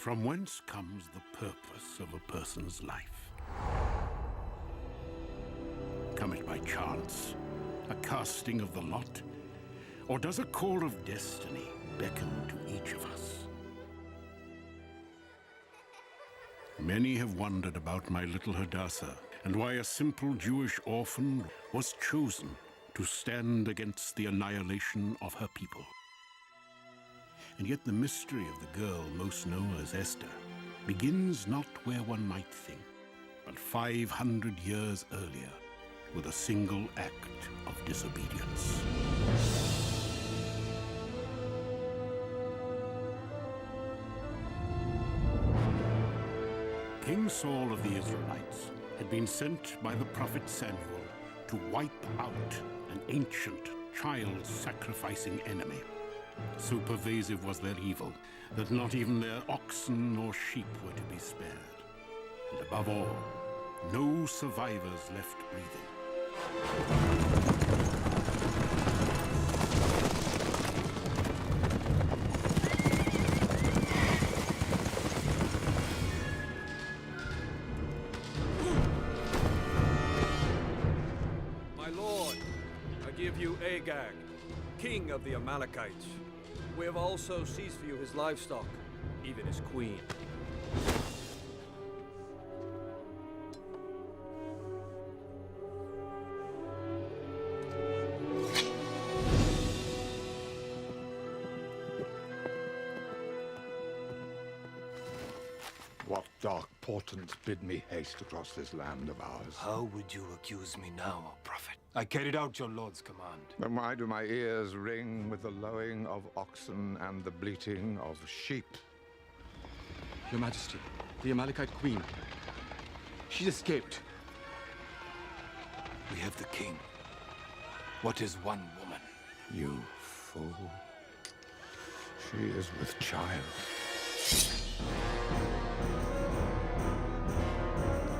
From whence comes the purpose of a person's life? Come it by chance, a casting of the lot, or does a call of destiny beckon to each of us? Many have wondered about my little Hadassah and why a simple Jewish orphan was chosen to stand against the annihilation of her people. And yet the mystery of the girl most known as Esther begins not where one might think, but 500 years earlier with a single act of disobedience. King Saul of the Israelites had been sent by the prophet Samuel to wipe out an ancient, child-sacrificing enemy. So pervasive was their evil that not even their oxen nor sheep were to be spared. And above all, no survivors left breathing. My lord, I give you Agag, king of the Amalekites. We have also seized for you his livestock, even his queen. What dark portents bid me haste across this land of ours? How would you accuse me now, O prophet? I carried out your lord's command. Then why do my ears ring with the lowing of oxen and the bleating of sheep? Your Majesty, the Amalekite queen. She's escaped. We have the king. What is one woman? You fool. She is with child.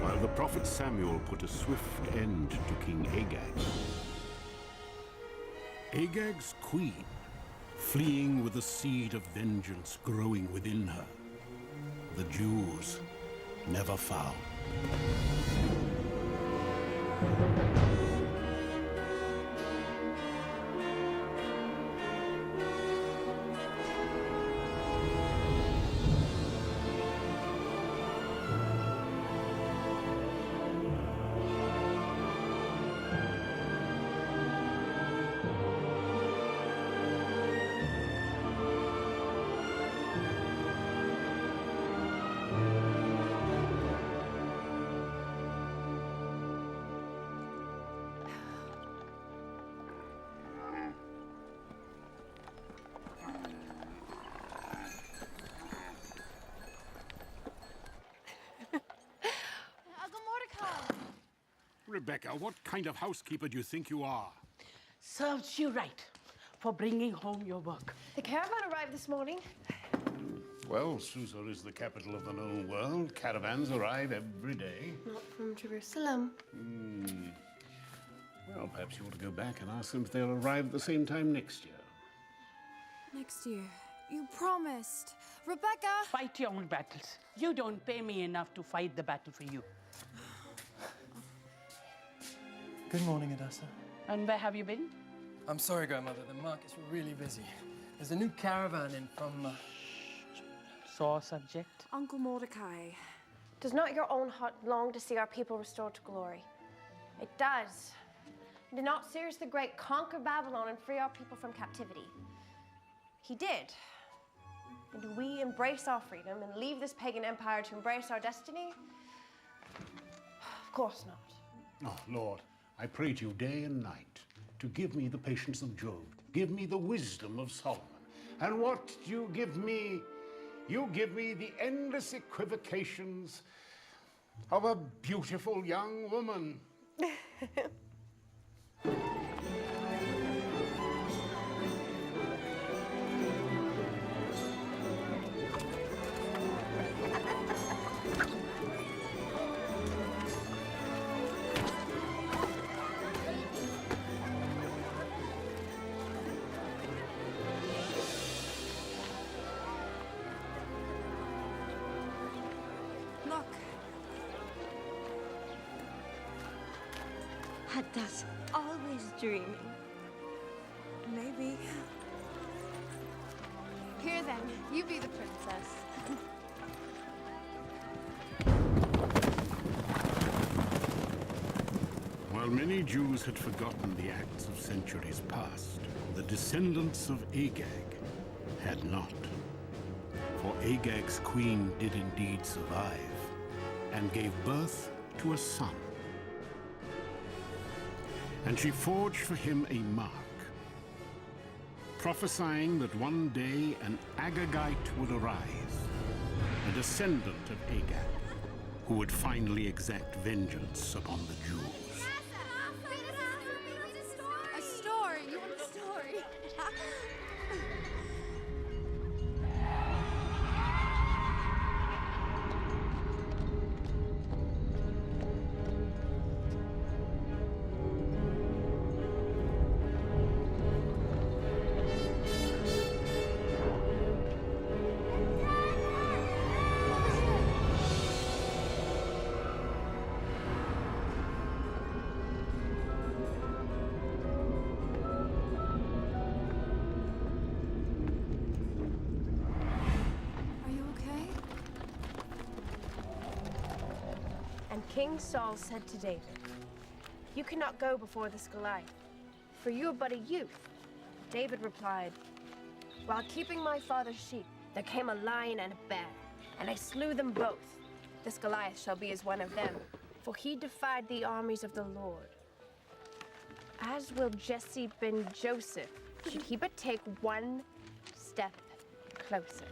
While the prophet Samuel put a swift end to King Agag, Agag's queen, fleeing with a seed of vengeance growing within her, the Jews never found. Rebecca, what kind of housekeeper do you think you are? Serves you right for bringing home your work. The caravan arrived this morning. Well, Susa is the capital of the known world. Caravans arrive every day. Not from Jerusalem. Well, perhaps you ought to go back and ask them if they'll arrive at the same time next year. Next year. You promised. Rebecca! Fight your own battles. You don't pay me enough to fight the battle for you. Good morning, Hadassah. And where have you been? I'm sorry, Grandmother. The market's really busy. There's a new caravan in from... Sore subject. Uncle Mordecai. Does not your own heart long to see our people restored to glory? It does. Did not Cyrus the Great conquer Babylon and free our people from captivity? He did. And do we embrace our freedom and leave this pagan empire to embrace our destiny? Of course not. Oh, Lord, I pray to you day and night to give me the patience of Job, give me the wisdom of Solomon. And what do you give me? You give me the endless equivocations of a beautiful young woman. That's always dreaming. Maybe. Here then, you be the princess. While many Jews had forgotten the acts of centuries past, the descendants of Agag had not. For Agag's queen did indeed survive and gave birth to a son. And she forged for him a mark, prophesying that one day an Agagite would arise, a descendant of Agag, who would finally exact vengeance upon the Jews. A story! You want a story? Are you okay? And King Saul said to David, "You cannot go before this Goliath, for you are but a youth." David replied, "While keeping my father's sheep, there came a lion and a bear, and I slew them both. This Goliath shall be as one of them, for he defied the armies of the Lord. As will Jesse ben Joseph, should he but take one step closer."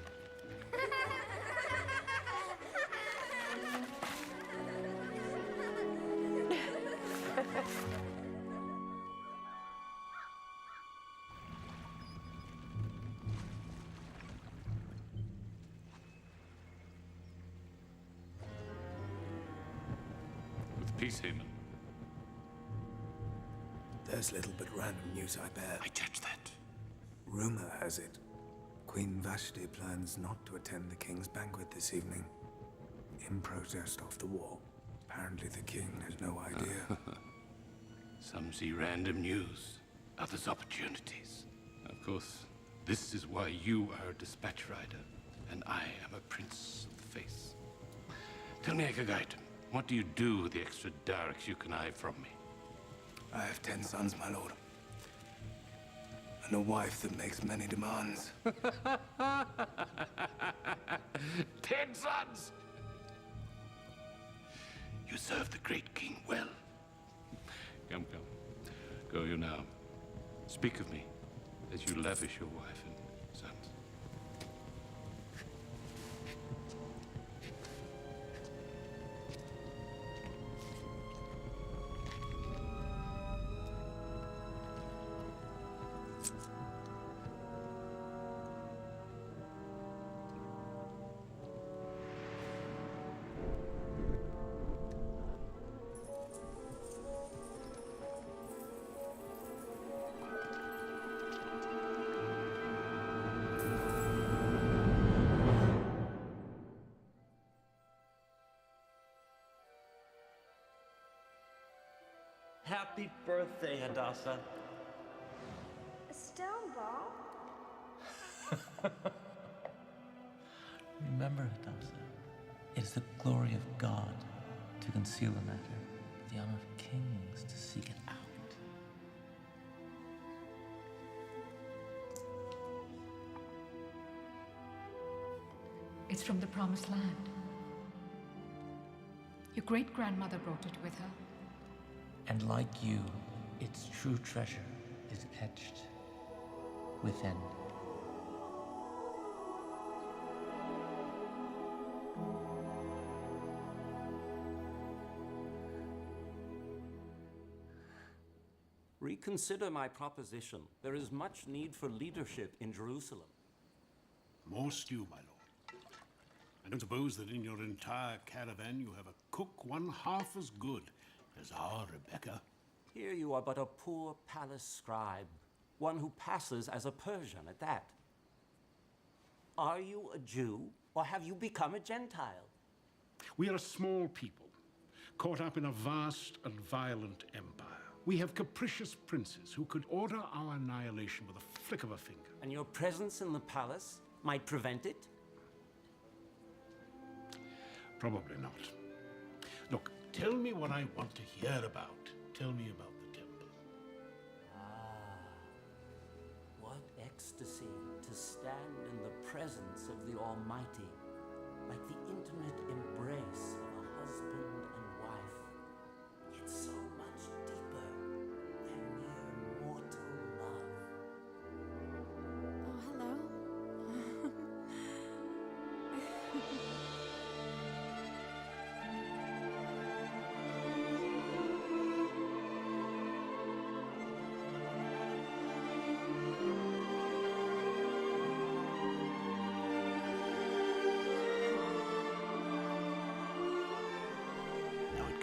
With peace, Haman. There's little but random news, I bear. I judge that. Rumor has it, Queen Vashti plans not to attend the king's banquet this evening, in protest of the war. Apparently the king has no idea. Some see random news, others opportunities. Of course, this is why you are a dispatch rider, and I am a prince of the face. Tell me, Agagite, what do you do with the extra darks you connive from me? I have 10 sons, my lord. And a wife that makes many demands. 10 sons! You serve the great king well. Come, come. Go you now. Speak of me as you lavish your wife and sons. Happy birthday, Hadassah. Still, Bob? Remember, Hadassah, it is the glory of God to conceal a matter, the honor of kings to seek it out. It's from the Promised Land. Your great-grandmother brought it with her. And like you, its true treasure is etched within. Reconsider my proposition. There is much need for leadership in Jerusalem. More stew, my lord. I don't suppose that in your entire caravan you have a cook one half as good as our Rebecca. Here you are but a poor palace scribe, one who passes as a Persian at that. Are you a Jew, or have you become a Gentile? We are a small people, caught up in a vast and violent empire. We have capricious princes who could order our annihilation with a flick of a finger. And your presence in the palace might prevent it? Probably not. Look, tell me what I want to hear about. Tell me about the temple. What ecstasy to stand in the presence of the Almighty, like the intimate embrace of a husband and wife. It's so much deeper than mere mortal love. Oh, hello.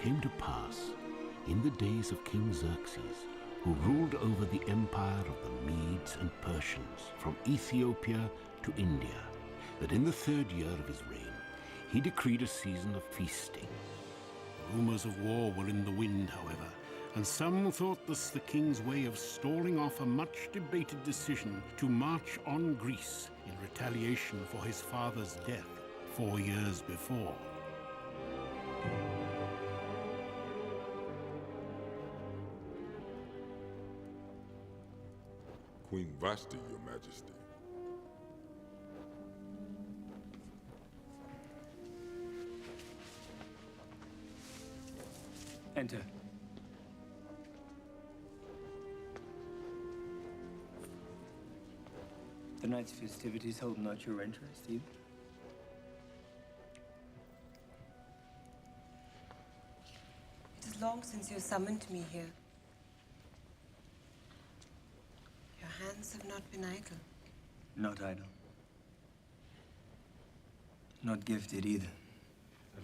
Came to pass in the days of King Xerxes, who ruled over the empire of the Medes and Persians from Ethiopia to India, that in the 3rd year of his reign he decreed a season of feasting. Rumors of war were in the wind, however, and some thought this the king's way of stalling off a much-debated decision to march on Greece in retaliation for his father's death 4 years before. Queen Vashti, Your Majesty. Enter. Tonight's festivities hold not your interest, either. It is long since you summoned me here. Your hands have not been idle. Not idle. Not gifted either.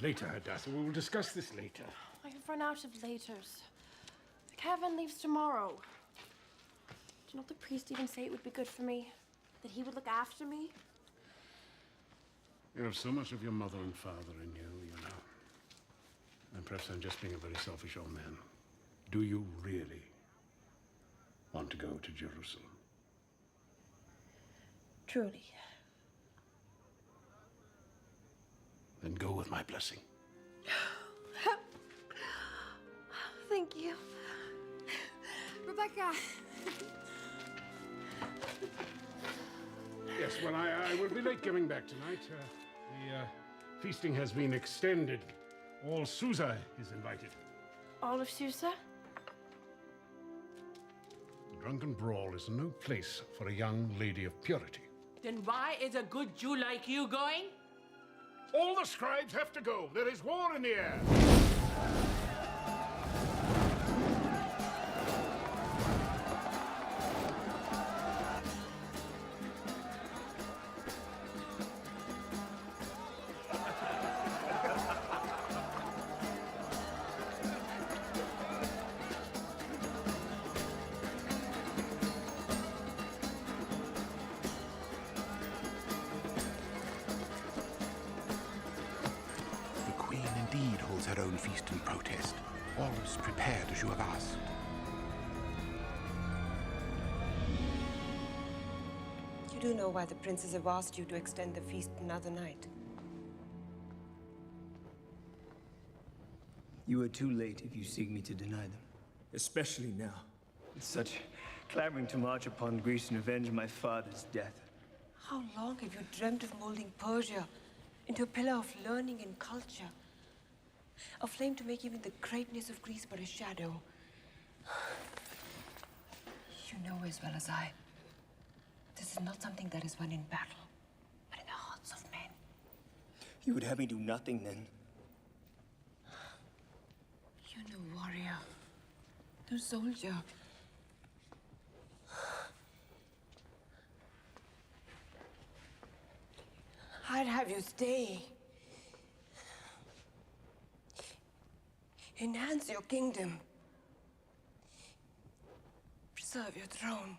Later, Hadassah. We will discuss this later. I have run out of laters. The caravan leaves tomorrow. Did not the priest even say it would be good for me? That he would look after me? You have so much of your mother and father in you, you know. And perhaps I'm just being a very selfish old man. Do you really want to go to Jerusalem? Truly. Then go with my blessing. Thank you. Rebecca! Yes, well, I will be late coming back tonight. The feasting has been extended. All Susa is invited. All of Susa? The drunken brawl is no place for a young lady of purity. Then why is a good Jew like you going? All the scribes have to go. There is war in the air. Her own feast and protest. All is prepared as you have asked. You do know why the princes have asked you to extend the feast another night. You are too late if you seek me to deny them. Especially now. With such clamoring to march upon Greece and avenge my father's death. How long have you dreamt of molding Persia into a pillar of learning and culture? A flame to make even the greatness of Greece but a shadow. You know as well as I, this is not something that is won in battle, but in the hearts of men. You would have me do nothing then? You're no warrior, no soldier. I'd have you stay. Enhance your kingdom. Preserve your throne.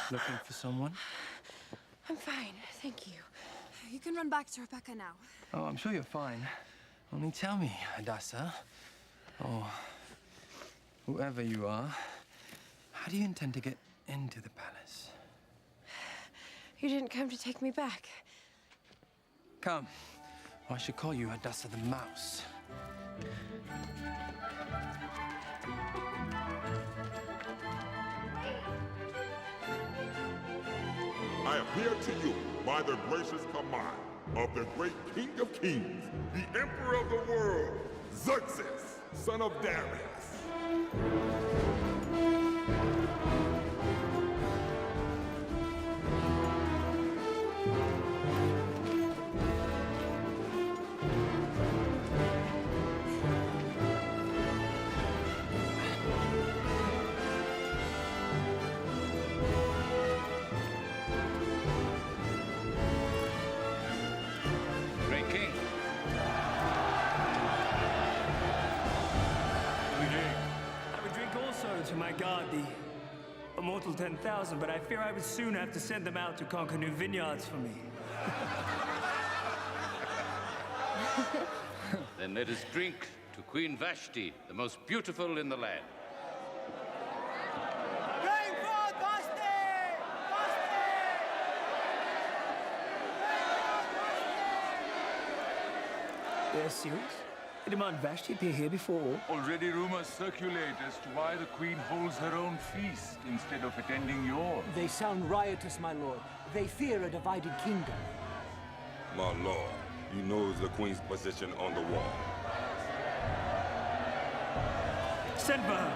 Looking for someone? I'm fine, thank you. You can run back to Rebecca now. Oh, I'm sure you're fine. Only tell me, Hadassah, or whoever you are, how do you intend to get into the palace? You didn't come to take me back. Come, or I should call you Hadassah the Mouse. I appear to you by the gracious command of the great King of Kings, the Emperor of the world, Xerxes, son of Darius. Great King. I would drink also to my god, the immortal 10,000, but I fear I would soon have to send them out to conquer new vineyards for me. Then let us drink to Queen Vashti, the most beautiful in the land. Bring forth Vashti! They're serious? They demand Vashti appear here before all? Already rumors circulate as to why the Queen holds her own feast instead of attending yours. They sound riotous, my lord. They fear a divided kingdom. My lord, you know the Queen's position on the wall. Send for her.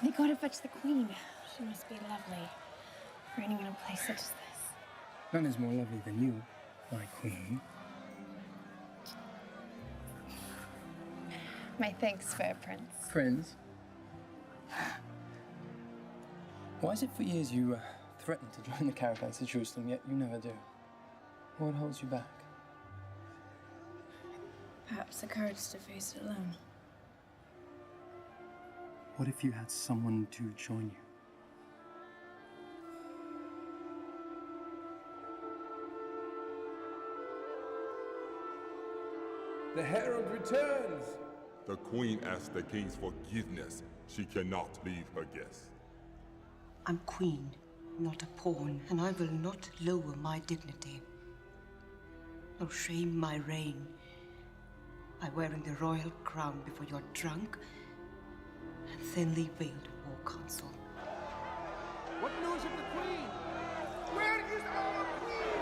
They gotta fetch the queen. She must be lovely for anyone in a place such as this. None is more lovely than you, my queen. My thanks, fair prince. Friends? Why is it for years you threatened to join the caravans to Jerusalem, yet you never do? What holds you back? Perhaps the courage to face it alone. What if you had someone to join you? The herald returns! The Queen asks the King's forgiveness. She cannot leave her guests. I'm queen, not a pawn, and I will not lower my dignity, nor shame my reign by wearing the royal crown before your drunk and thinly veiled war council. What news of the Queen? Where is our Queen?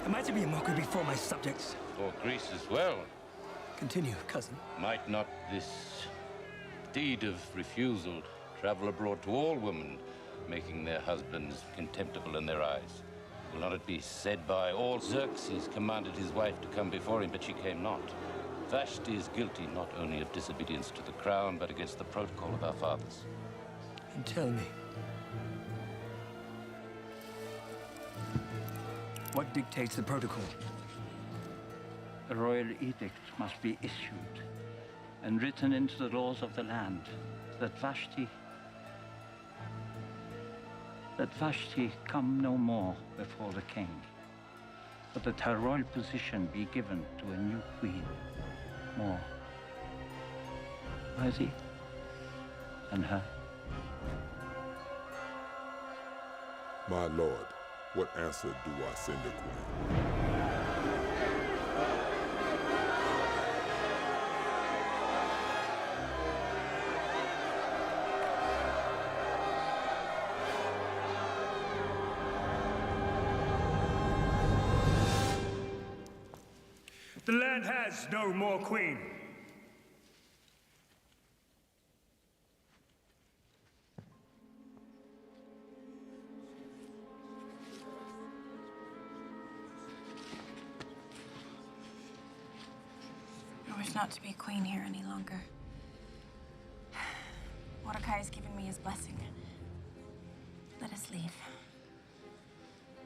Am I to be a mocker before my subjects? For Greece as well. Continue, cousin. Might not this deed of refusal travel abroad to all women, making their husbands contemptible in their eyes? Will not it be said by all, Xerxes commanded his wife to come before him, but she came not? Vashti is guilty not only of disobedience to the crown, but against the protocol of our fathers. And tell me, what dictates the protocol? A royal edict must be issued and written into the laws of the land that Vashti come no more before the king, but that her royal position be given to a new queen, more worthy than her. My lord, what answer do I send the Queen? The land has no more queen. I wish not to be queen here any longer. Mordecai has given me his blessing. Let us leave.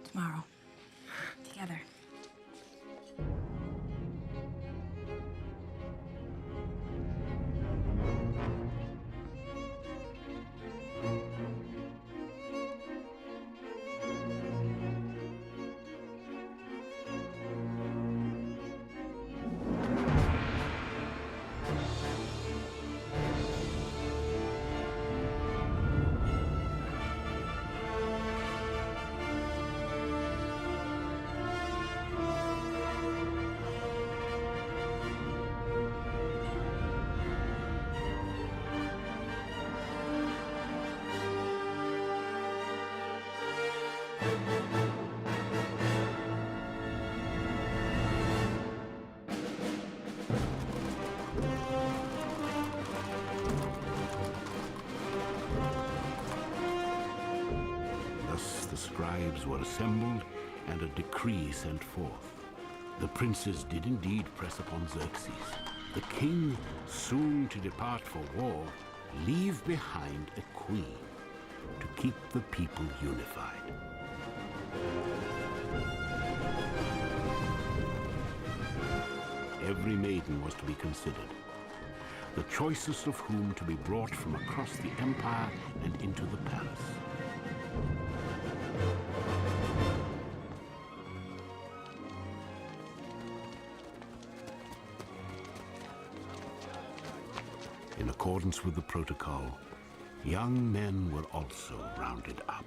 Tomorrow. Together. tribes were assembled and a decree sent forth. The princes did indeed press upon Xerxes. The king, soon to depart for war, leave behind a queen to keep the people unified. Every maiden was to be considered, the choicest of whom to be brought from across the empire and into the palace. In accordance with the protocol, young men were also rounded up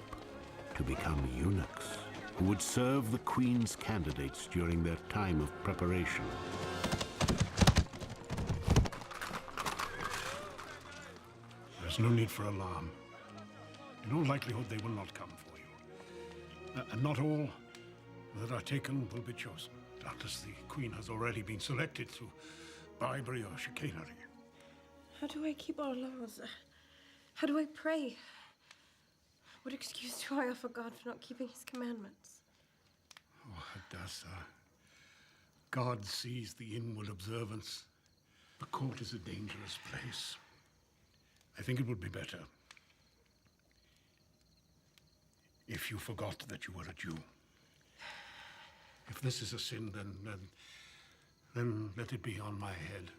to become eunuchs who would serve the queen's candidates during their time of preparation. There's no need for alarm. In all likelihood, they will not come for you. And not all that are taken will be chosen. Doubtless the queen has already been selected through bribery or chicanery. How do I keep our laws? How do I pray? What excuse do I offer God for not keeping his commandments? Oh, Hadassah. God sees the inward observance. The court is a dangerous place. I think it would be better if you forgot that you were a Jew. If this is a sin, then let it be on my head.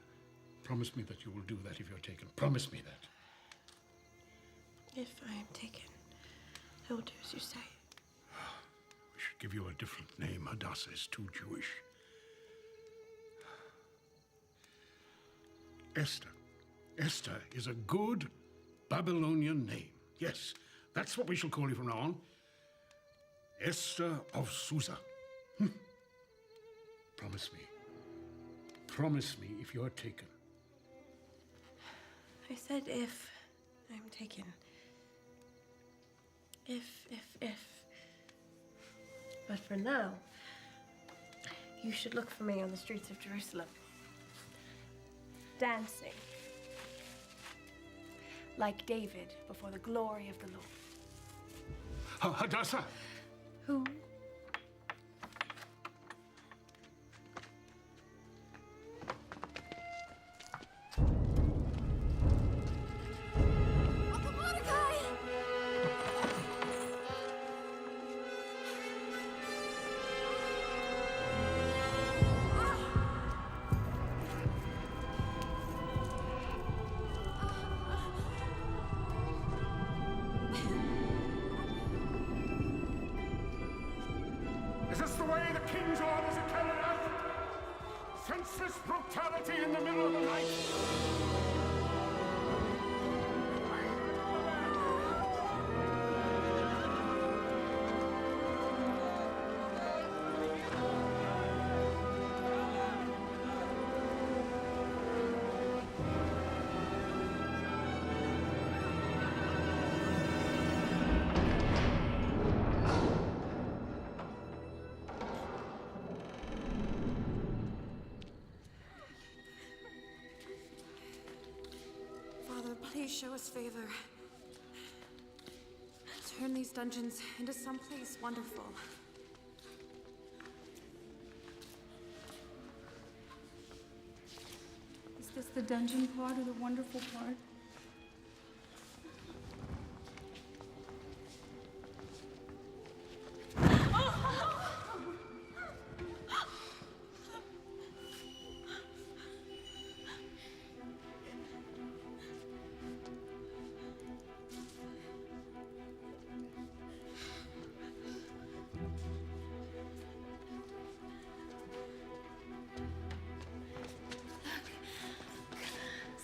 Promise me that you will do that if you're taken. Promise me that. If I am taken, I will do as you say. We should give you a different name. Hadassah is too Jewish. Esther. Esther is a good Babylonian name. Yes, that's what we shall call you from now on. Esther of Susa. Promise me. Promise me if you're taken. I said if I'm taken. If. But for now, you should look for me on the streets of Jerusalem. Dancing. Like David before the glory of the Lord. Hadassah! Who? Is this the way the king's orders are carried out? Senseless brutality in the middle of the night? Please show us favor. Turn these dungeons into someplace wonderful. Is this the dungeon part or the wonderful part?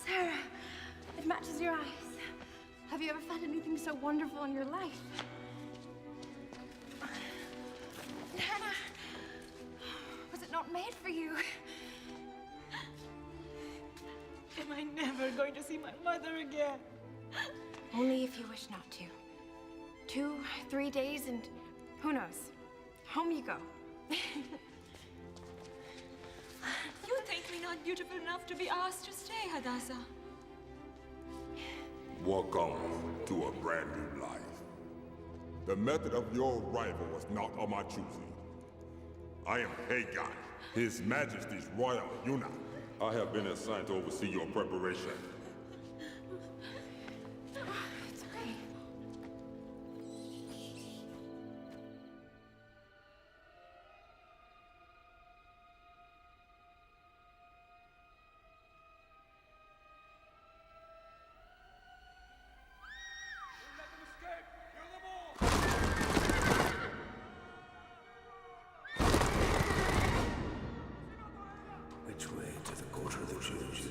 Sarah, it matches your eyes. Have you ever found anything so wonderful in your life? Hannah, was it not made for you? Am I never going to see my mother again? Only if you wish not to. 2, 3 days and who knows? Home you go. You think me not beautiful enough to be asked to stay, Hadassah? Welcome to a brand new life. The method of your arrival was not of my choosing. I am Hagon, His Majesty's royal eunuch. I have been assigned to oversee your preparation. It's okay. Which way to the Court of the Jews?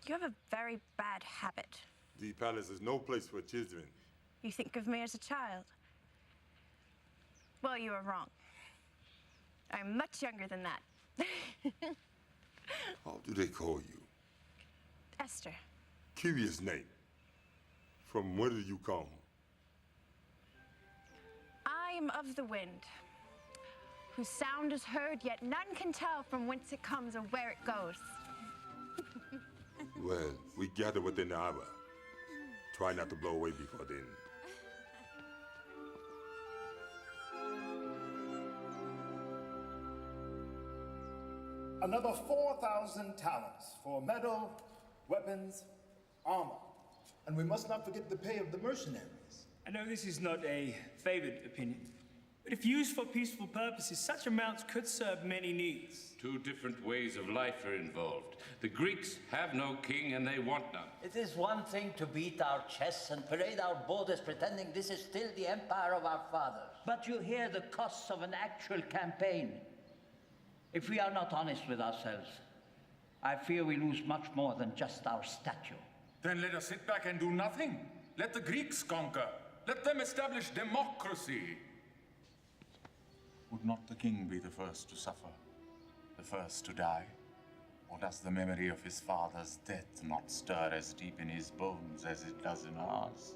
You have a very bad habit. The palace is no place for children. You think of me as a child. Well, you are wrong. I'm much younger than that. How do they call you? Esther. Curious name. From where do you come? I am of the wind, whose sound is heard, yet none can tell from whence it comes or where it goes. Well, we gather within the hour. Try not to blow away before then. Another 4,000 talents for metal, weapons, armor. And we must not forget the pay of the mercenaries. I know this is not a favored opinion, but if used for peaceful purposes, such amounts could serve many needs. Two different ways of life are involved. The Greeks have no king and they want none. It is one thing to beat our chests and parade our borders pretending this is still the empire of our fathers. But you hear the costs of an actual campaign. If we are not honest with ourselves, I fear we lose much more than just our stature. Then let us sit back and do nothing. Let the Greeks conquer. Let them establish democracy. Would not the king be the first to suffer? The first to die? Or does the memory of his father's death not stir as deep in his bones as it does in ours?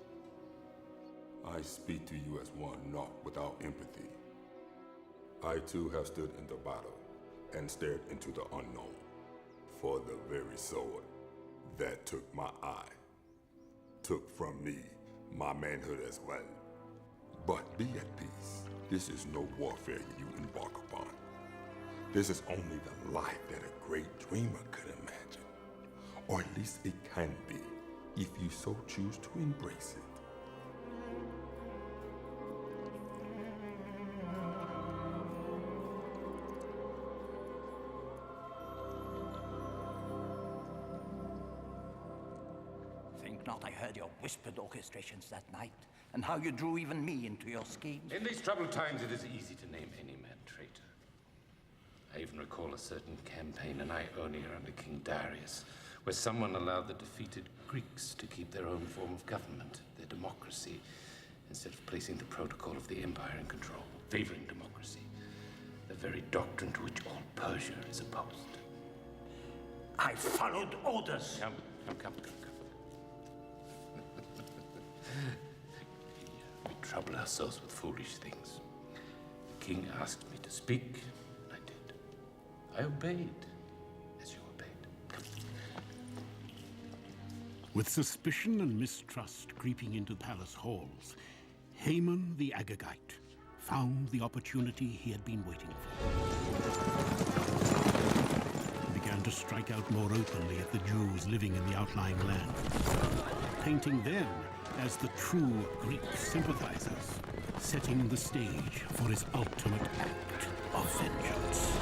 I speak to you as one not without empathy. I too have stood in the battle and stared into the unknown for the very sword that took my eye, took from me my manhood as well. But be at peace. This is no warfare you embark upon. This is only the life that a great dreamer could imagine. Or at least it can be, if you so choose to embrace it. Think not I heard your whispered orchestrations that night, and how you drew even me into your schemes. In these troubled times, it is easy to name any man traitor. I even recall a certain campaign in Ionia under King Darius, where someone allowed the defeated Greeks to keep their own form of government, their democracy, instead of placing the protocol of the empire in control, favoring democracy, the very doctrine to which all Persia is opposed. I followed orders. Come. We trouble ourselves with foolish things. The king asked me to speak, and I did. I obeyed, as you obeyed. Come. With suspicion and mistrust creeping into palace halls, Haman the Agagite found the opportunity he had been waiting for. He began to strike out more openly at the Jews living in the outlying land, painting them as the true Greek sympathizers, setting the stage for his ultimate act of vengeance.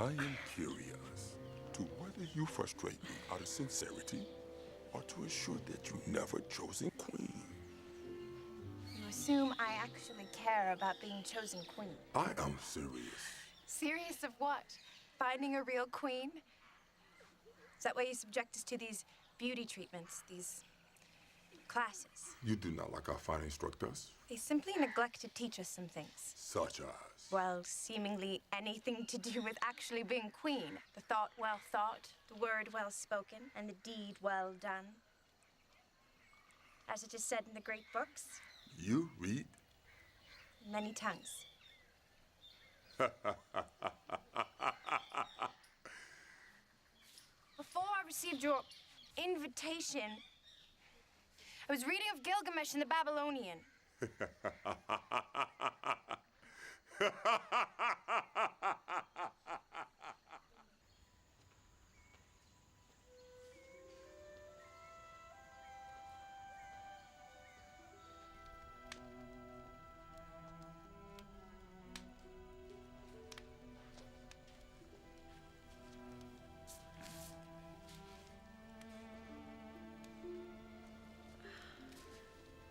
I am curious to whether you frustrate me out of sincerity or to ensure that you never chosen queen. You assume I actually care about being chosen queen. I am serious. Serious of what? Finding a real queen? Is that why you subject us to these beauty treatments, these classes? You do not like our fine instructors? They simply neglect to teach us some things. Such as? Well, seemingly anything to do with actually being queen. The thought well thought, the word well spoken, and the deed well done. As it is said in the great books. You read? Many tongues. Before I received your invitation, I was reading of Gilgamesh in the Babylonian.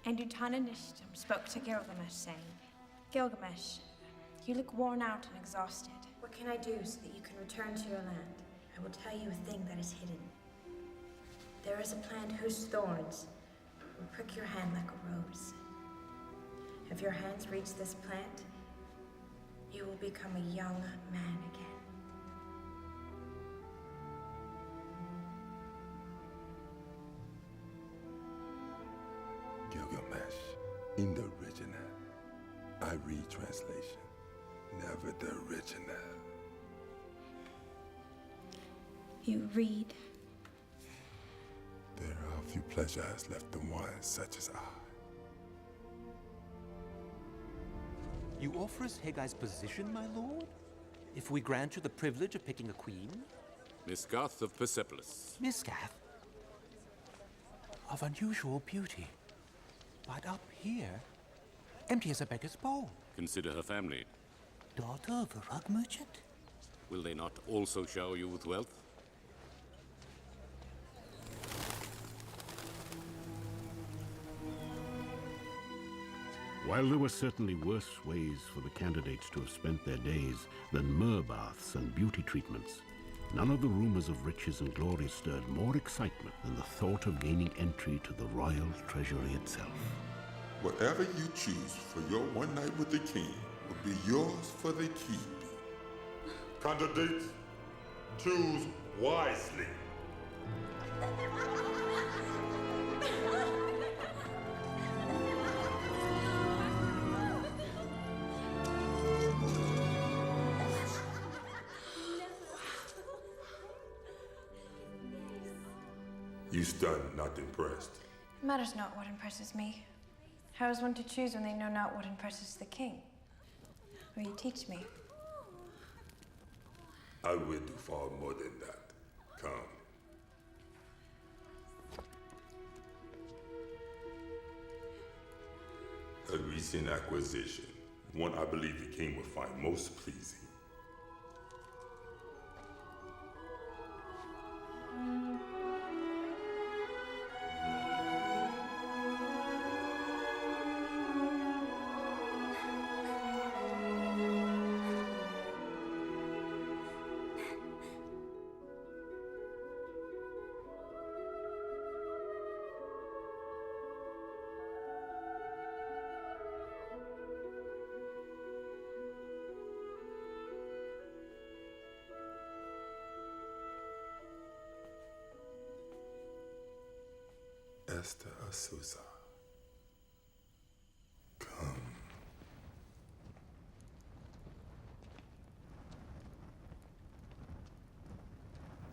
And Utananishtam spoke to Gilgamesh, saying, Gilgamesh, you look worn out and exhausted. What can I do so that you can return to your land? I will tell you a thing that is hidden. There is a plant whose thorns will prick your hand like a rose. If your hands reach this plant, you will become a young man again. Gilgamesh. In the original. I read translation, never the original. You read? There are few pleasures left in one such as I. You offer us Hagai's position, my lord? If we grant you the privilege of picking a queen? Miscath of Persepolis. Miscath? Of unusual beauty. But up here, empty as a beggar's bowl. Consider her family. Daughter of a rug merchant? Will they not also shower you with wealth? While there were certainly worse ways for the candidates to have spent their days than myrrh baths and beauty treatments, none of the rumors of riches and glory stirred more excitement than the thought of gaining entry to the royal treasury itself. Whatever you choose for your one night with the king will be yours for the keep. Candidates, choose wisely. You stunned, not impressed. It matters not what impresses me. How is one to choose when they know not what impresses the king? Will you teach me? I will do far more than that. Come. A recent acquisition, one I believe the king would find most pleasing. Esther Asusa. Come.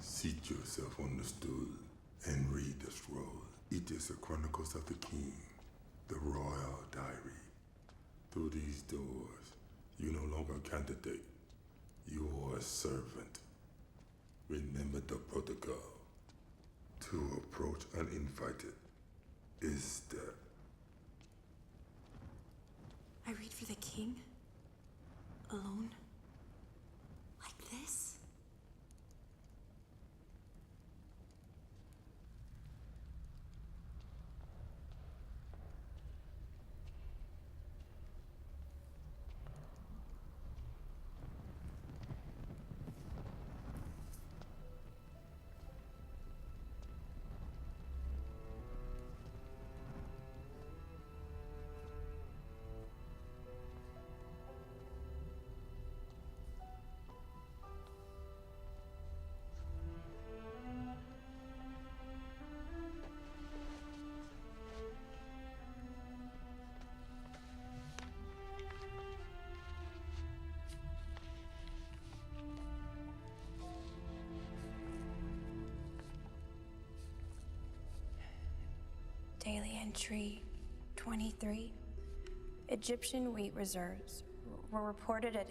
Seat yourself on the stool and read the scroll. It is the Chronicles of the King, the Royal Diary. Through these doors, you no longer a candidate. You are a servant. Remember the protocol. To approach uninvited is death. I read for the king? Alone? Like this? Daily entry 23. Egyptian wheat reserves were reported at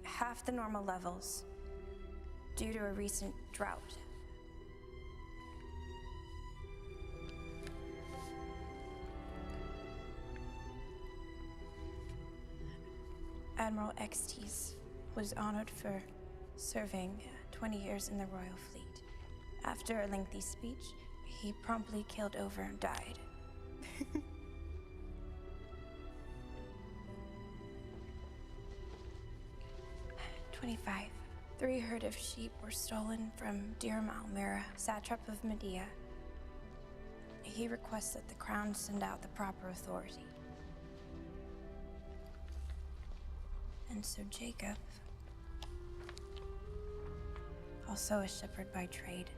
half the normal levels due to a recent drought. Admiral Extes was honored for serving 20 years in the royal fleet. After a lengthy speech, he promptly keeled over and died. 25. 3 herd of sheep were stolen from Dirham al-Mira, satrap of Medea. He requests that the crown send out the proper authority. And so Jacob, also a shepherd by trade,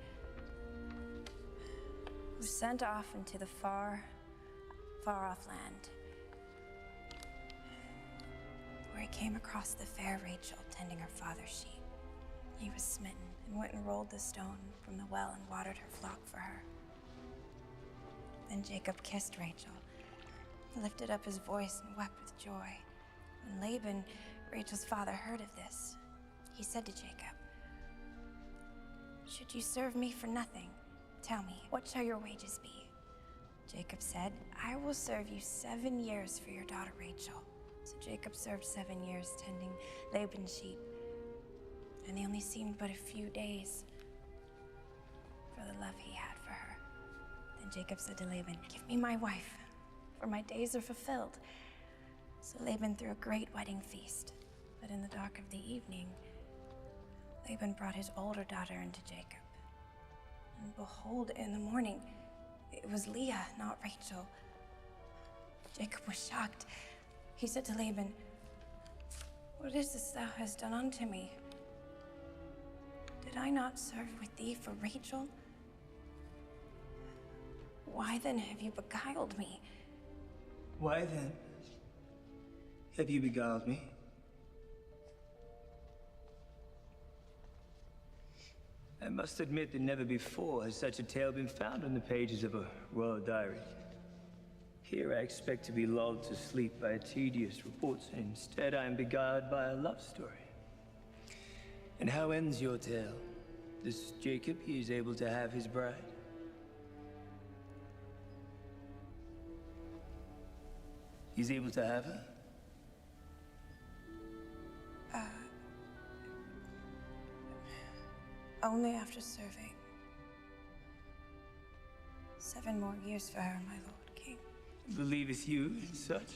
was sent off into the far off land, where he came across the fair Rachel tending her father's sheep. He was smitten and went and rolled the stone from the well and watered her flock for her. Then Jacob kissed Rachel, lifted up his voice and wept with joy. When Laban, Rachel's father, heard of this, he said to Jacob, "Should you serve me for nothing? Tell me, what shall your wages be?" Jacob said, "I will serve you 7 years for your daughter Rachel." So Jacob served 7 years tending Laban's sheep, and they only seemed but a few days for the love he had for her. Then Jacob said to Laban, "Give me my wife, for my days are fulfilled." So Laban threw a great wedding feast, but in the dark of the evening, Laban brought his older daughter into Jacob. And behold, in the morning, it was Leah, not Rachel. Jacob was shocked. He said to Laban, "What is this thou hast done unto me? Did I not serve with thee for Rachel? Why then have you beguiled me?" Why then have you beguiled me? I must admit that never before has such a tale been found in the pages of a royal diary. Here I expect to be lulled to sleep by a tedious report, and instead I am beguiled by a love story. And how ends your tale? This Jacob, he is able to have his bride? He's able to have her? Only after serving 7 more years for her, my lord king. Believeth you in such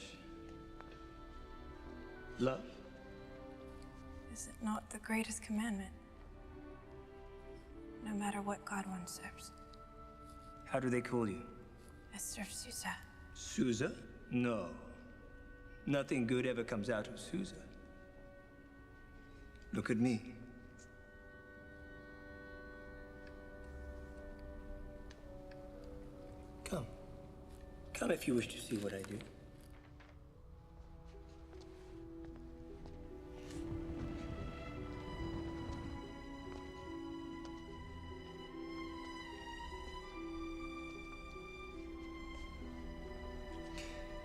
love? Is it not the greatest commandment? No matter what god one serves. How do they call you? Esther of Susa. Susa? No. Nothing good ever comes out of Susa. Look at me. Come. Come if you wish to see what I do.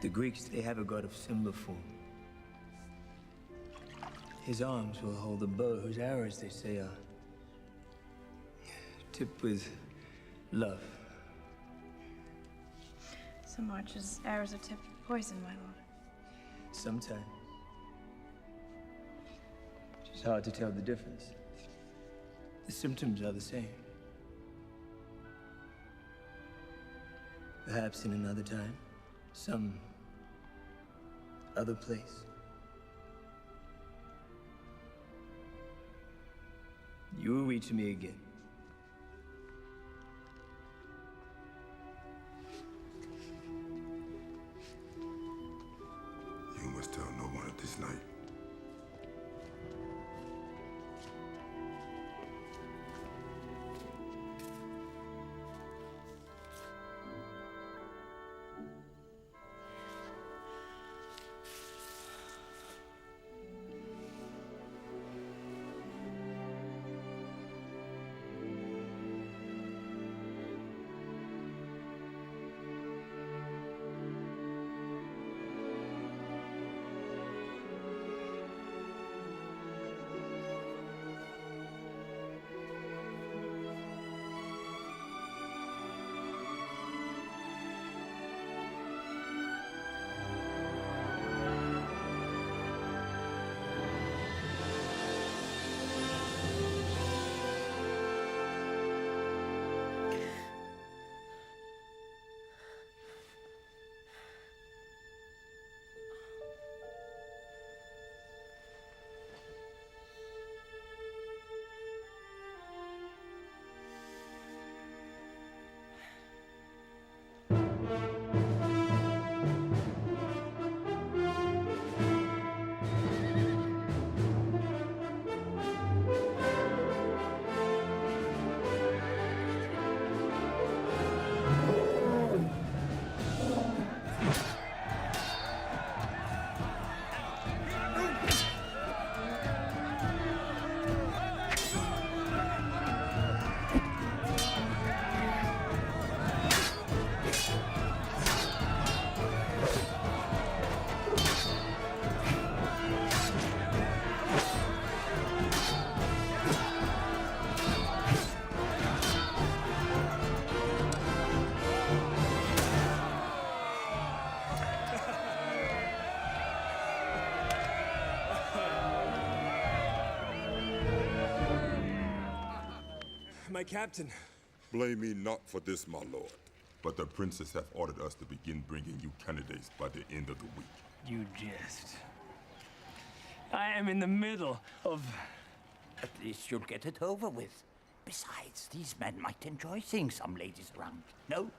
The Greeks, they have a god of similar form. His arms will hold a bow whose arrows, they say, are tipped with love. Some archers' arrows are tipped with poison, my lord. Sometimes. It's hard to tell the difference. The symptoms are the same. Perhaps in another time, some other place. You will reach me again. You must tell no one of this night. My captain. Blame me not for this, my lord. But the princess have ordered us to begin bringing you candidates by the end of the week. You jest. I am in the middle of... At least you'll get it over with. Besides, these men might enjoy seeing some ladies around. No?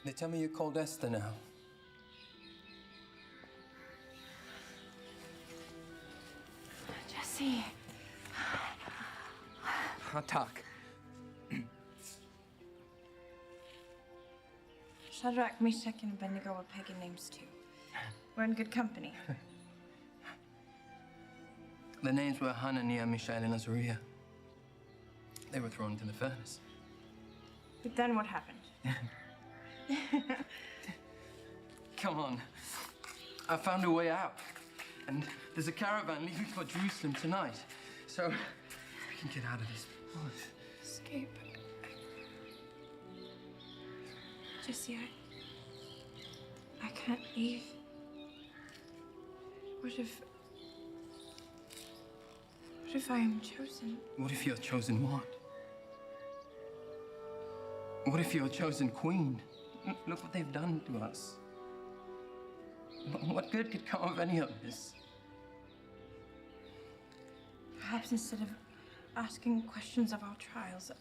They tell me you're called Esther now. Jesse. Talk. Shadrach, Meshach, and Abednego are pagan names too. We're in good company. The names were Hananiah, Mishael, and Azariah. They were thrown into the furnace. But then what happened? Come on. I found a way out. And There's a caravan leaving for Jerusalem tonight. So we can get out of this place. Escape. Jesse, I can't leave. What if I am chosen? What if you're chosen what? What if you're chosen queen? Look what they've done to us. What good could come of any of this? Perhaps instead of asking questions of our trials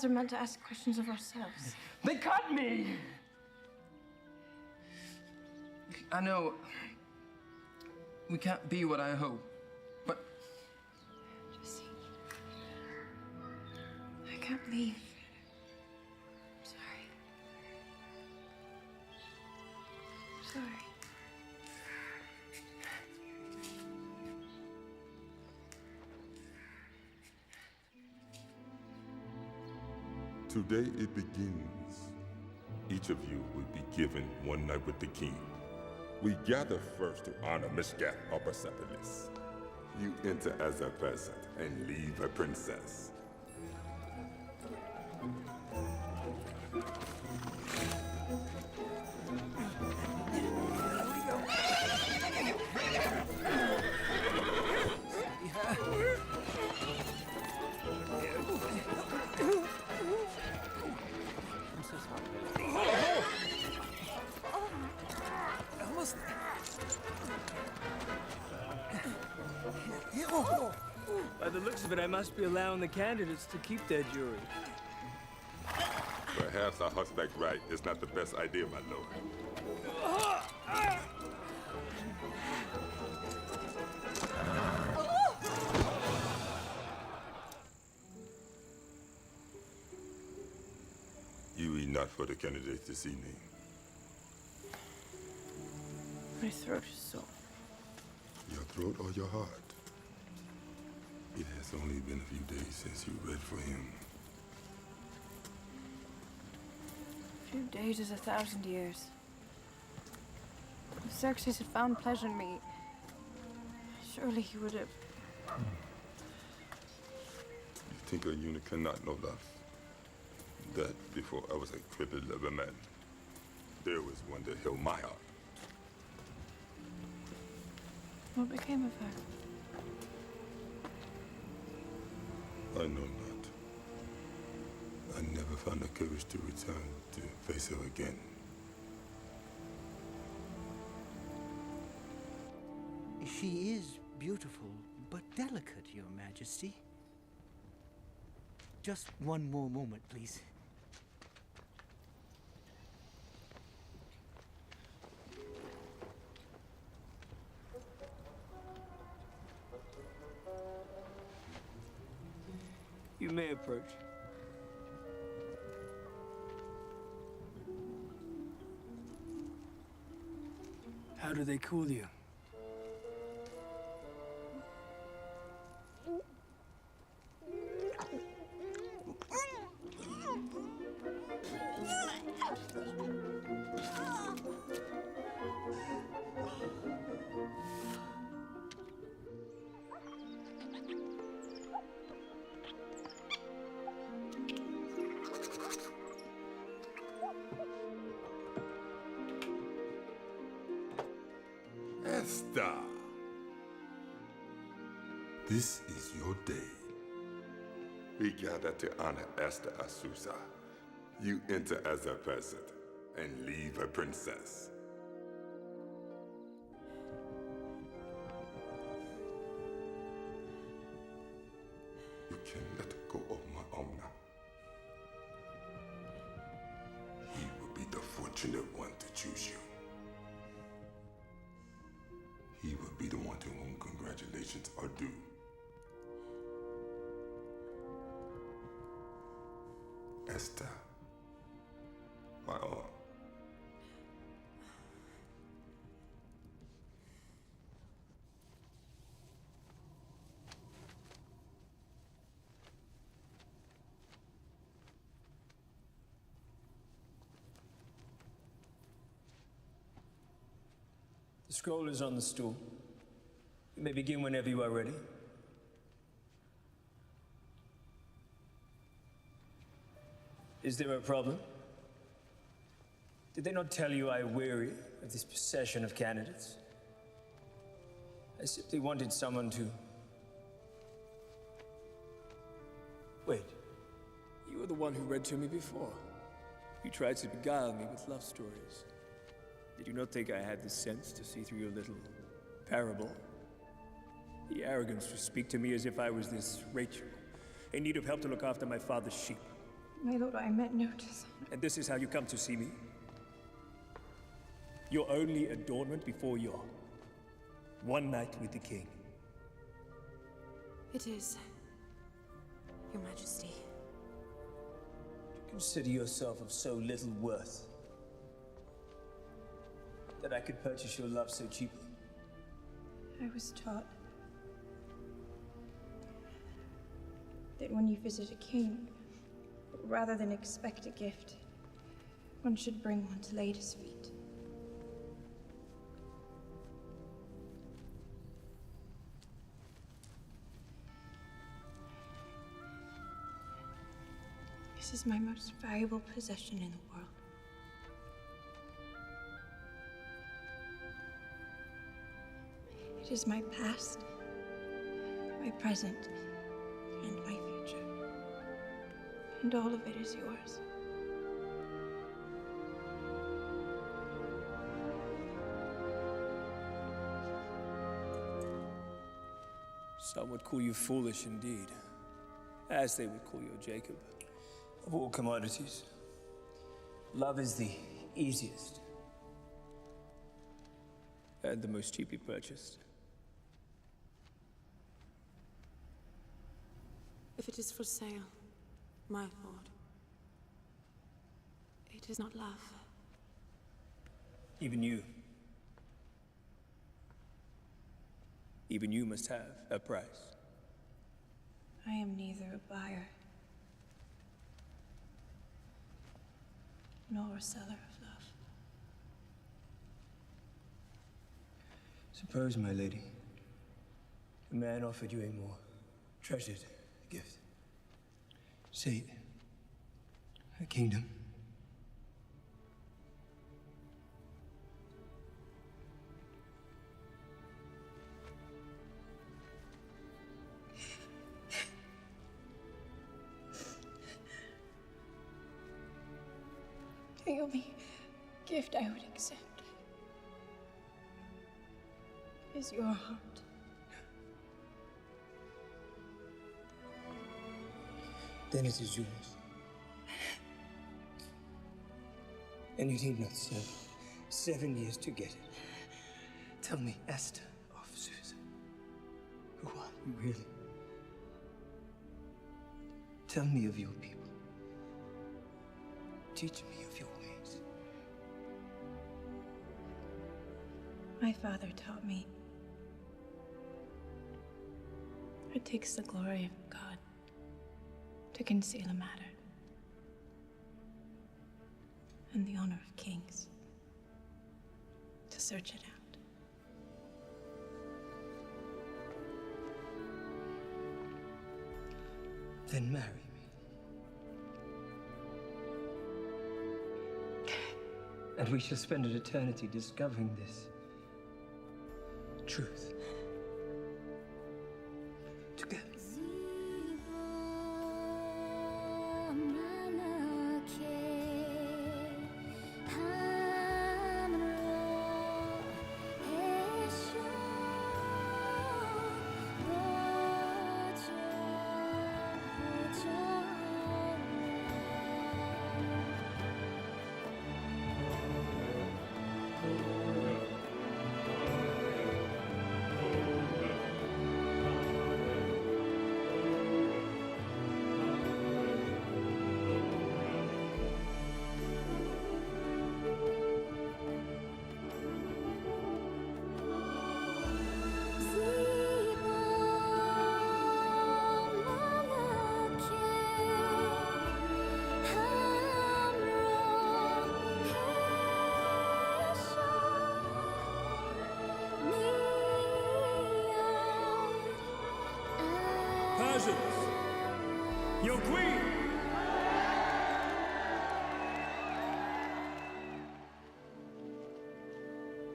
are meant to ask questions of ourselves. They cut me! I know we can't be what I hope, but... Jesse, I can't leave. I'm sorry. I'm sorry. Today it begins. Each of you will be given one night with the king. We gather first to honor Mishgat of Persepolis. You enter as a peasant and leave a princess. By the looks of it, I must be allowing the candidates to keep their jury. Perhaps a horseback ride is not the best idea, my lord. You eat not for the candidates this evening. My throat is sore. Your throat or your heart? It has only been a few days since you read for him. A few days is 1,000 years. If Xerxes had found pleasure in me, surely he would have. You think a eunuch cannot know love? That before I was a crippled of a man, there was one that held my heart. What became of her? I know not. I never found the courage to return to face her again. She is beautiful, but delicate, Your Majesty. Just one more moment, please. You may approach. How do they cool you? Esther! This is your day. We gather to honor Esther Asusa. You enter as a peasant and leave a princess. You can let go of my Omna. He will be the fortunate one to choose you. He will be the one to whom congratulations are due. Esther, my own. The scroll is on the stool. You may begin whenever you are ready. Is there a problem? Did they not tell you I weary of this procession of candidates? I simply wanted someone to... Wait. You were the one who read to me before. You tried to beguile me with love stories. Did you not think I had the sense to see through your little parable? The arrogance to speak to me as if I was this Rachel, in need of help to look after my father's sheep. My lord, I meant no dishonor. And this is how you come to see me? Your only adornment before your one night with the king. It is, Your Majesty. You consider yourself of so little worth that I could purchase your love so cheaply? I was taught that when you visit a king, rather than expect a gift, one should bring one to lay at his feet. This is my most valuable possession in the world. It is my past, my present, and my future. And all of it is yours. Some would call you foolish indeed, as they would call your Jacob. Of all commodities, love is the easiest and the most cheaply purchased. If it is for sale, my lord, it is not love. Even you must have a price. I am neither a buyer nor a seller of love. Suppose, my lady, a man offered you a more treasured gift. Say, a kingdom. The only gift I would accept is your heart. Then it is yours. And you need not serve 7 years to get it. Tell me, Esther of Susa, who are you really? Tell me of your people. Teach me of your ways. My father taught me it takes the glory of God to conceal a matter, and the honor of kings to search it out. Then marry me. And we shall spend an eternity discovering this truth together. presence, your queen.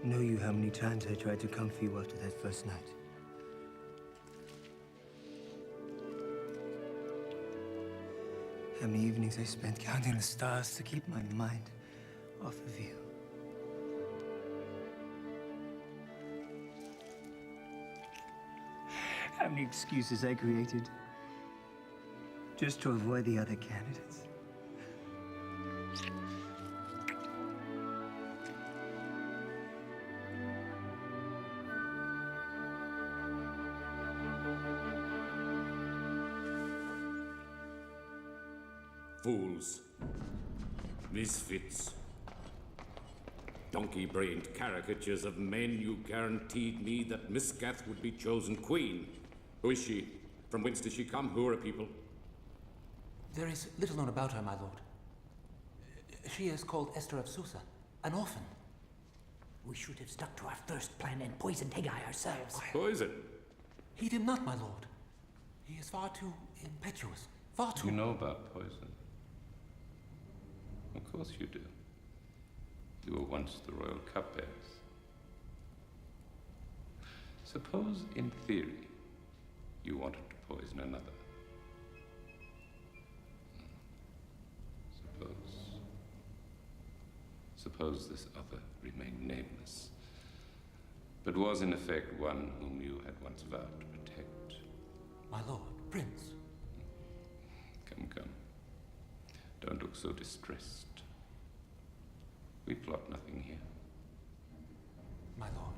Know you how many times I tried to come for you after that first night? How many evenings I spent counting the stars to keep my mind off of you? How many excuses I created just to avoid the other candidates? Fools. Misfits. Donkey-brained caricatures of men. You guaranteed me that Miscath would be chosen queen. Who is she? From whence does she come? Who are her people? There is little known about her, my lord. She is called Esther of Susa, an orphan. We should have stuck to our first plan and poisoned Haggai ourselves. Poison? Heed him not, my lord. He is far too impetuous. Far too... You know about poison. Of course you do. You were once the royal cupbearers. Suppose, in theory, you wanted to poison another. Suppose this other remained nameless, but was in effect one whom you had once vowed to protect. My lord, Prince. Come. Don't look so distressed. We plot nothing here. My lord.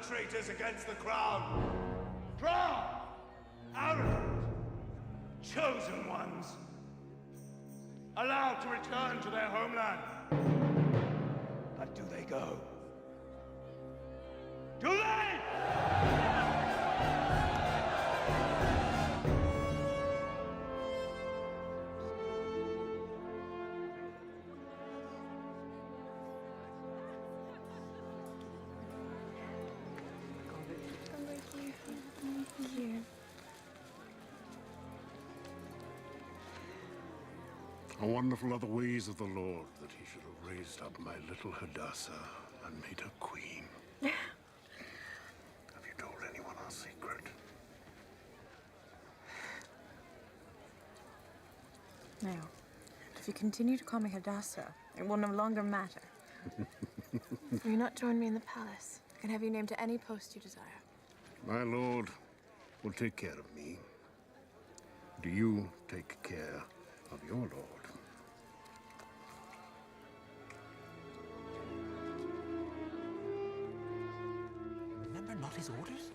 Traitors against the crown. Proud, arrogant, chosen ones, allowed to return to their homeland. But do they go? Do they? How wonderful are the ways of the Lord, that he should have raised up my little Hadassah and made her queen. Have you told anyone our secret? No. If you continue to call me Hadassah, it will no longer matter. Will you not join me in the palace? I can have you named to any post you desire. My lord will take care of me. Do you take care of your lord? Remember not his orders?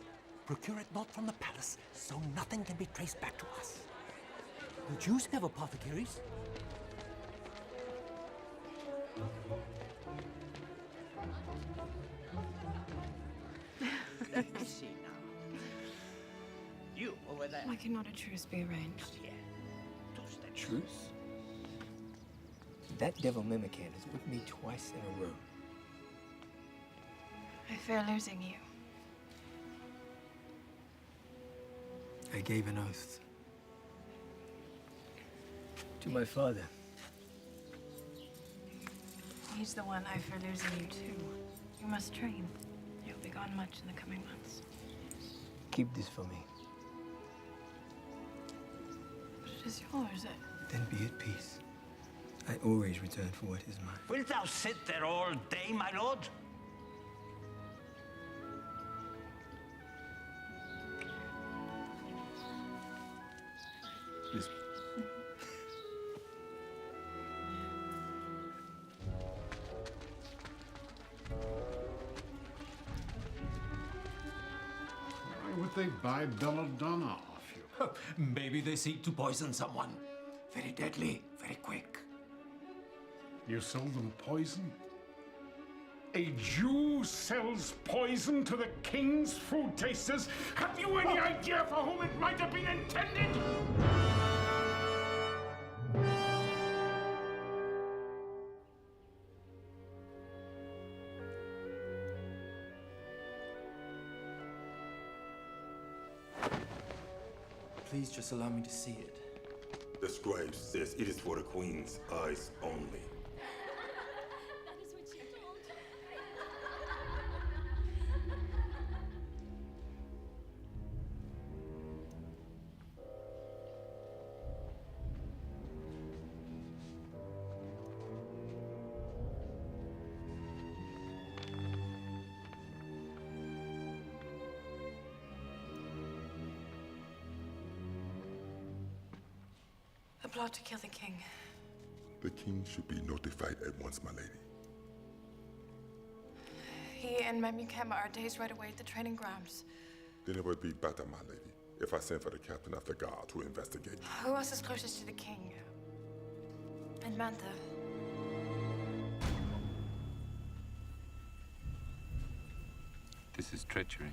Procure it not from the palace, so nothing can be traced back to us. The Jews have apothecaries. See now. You over there. Why cannot a truce be arranged? Yeah. Just a Truce? That devil Mimican has whipped me twice in a row. I fear losing you. I gave an oath to my father. He's the one I fear losing you too. You must train. You'll be gone much in the coming months. Keep this for me. But it is yours. Then be at peace. I always return for what is mine. Wilt thou sit there all day, my lord? Listen. if they buy belladonna off you? Maybe they seek to poison someone. Very deadly, very quick. You sell them poison? A Jew sells poison to the king's food tasters? Have you any idea for whom it might have been intended? Please just allow me to see it. The scribe says it is for the queen's eyes only. That is what she told. A plot to kill the king. The king should be notified at once, my lady. He and Memukem are days right away at the training grounds. Then it would be better, my lady, if I sent for the captain of the guard to investigate. Who else is closest to the king? And Mantha. This is treachery.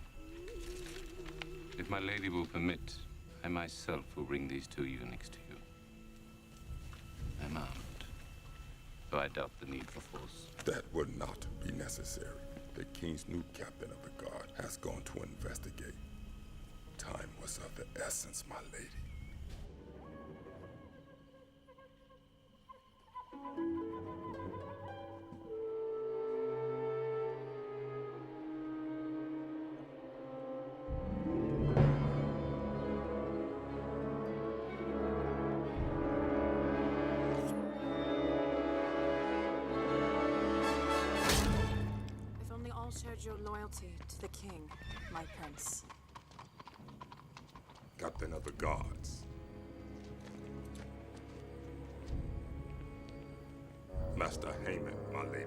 If my lady will permit, I myself will bring these two eunuchs to you. I'm armed, though I doubt the need for force. That would not be necessary. The king's new captain of the guard has gone to investigate. Time was of the essence, my lady. If only all shared your loyalty to the king, my prince. Captain of the guards. Master Haman, my lady.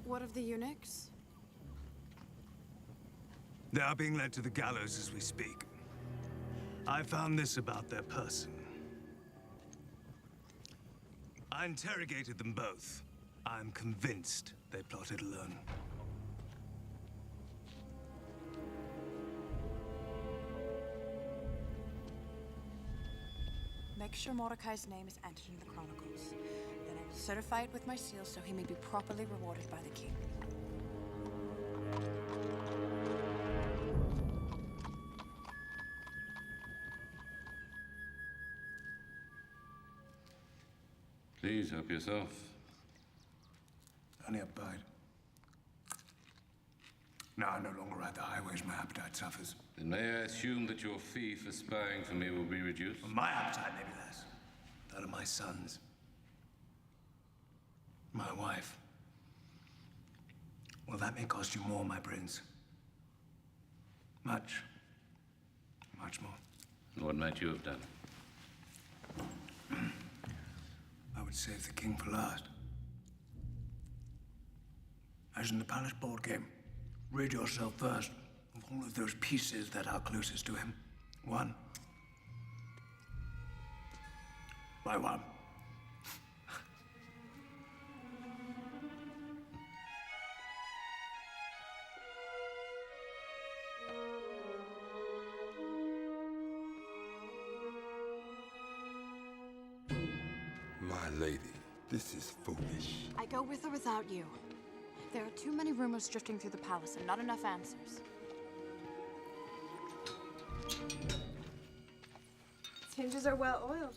What of the eunuchs? They are being led to the gallows as we speak. I found this about their person. I interrogated them both. I'm convinced they plotted alone. Make sure Mordecai's name is entered in the Chronicles. Then I will certify it with my seal so he may be properly rewarded by the king. Please help yourself. Only a bite. Now I no longer ride the highways, my appetite suffers. Then may I assume that your fee for spying for me will be reduced? Well, my appetite may be less. That of my sons. My wife. Well, that may cost you more, my prince. Much. Much more. And what might you have done? I would save the king for last. As in the palace board game, rid yourself first of all of those pieces that are closest to him. One by one. My lady, this is foolish. I go with or without you. There are too many rumors drifting through the palace and not enough answers. Its hinges are well oiled.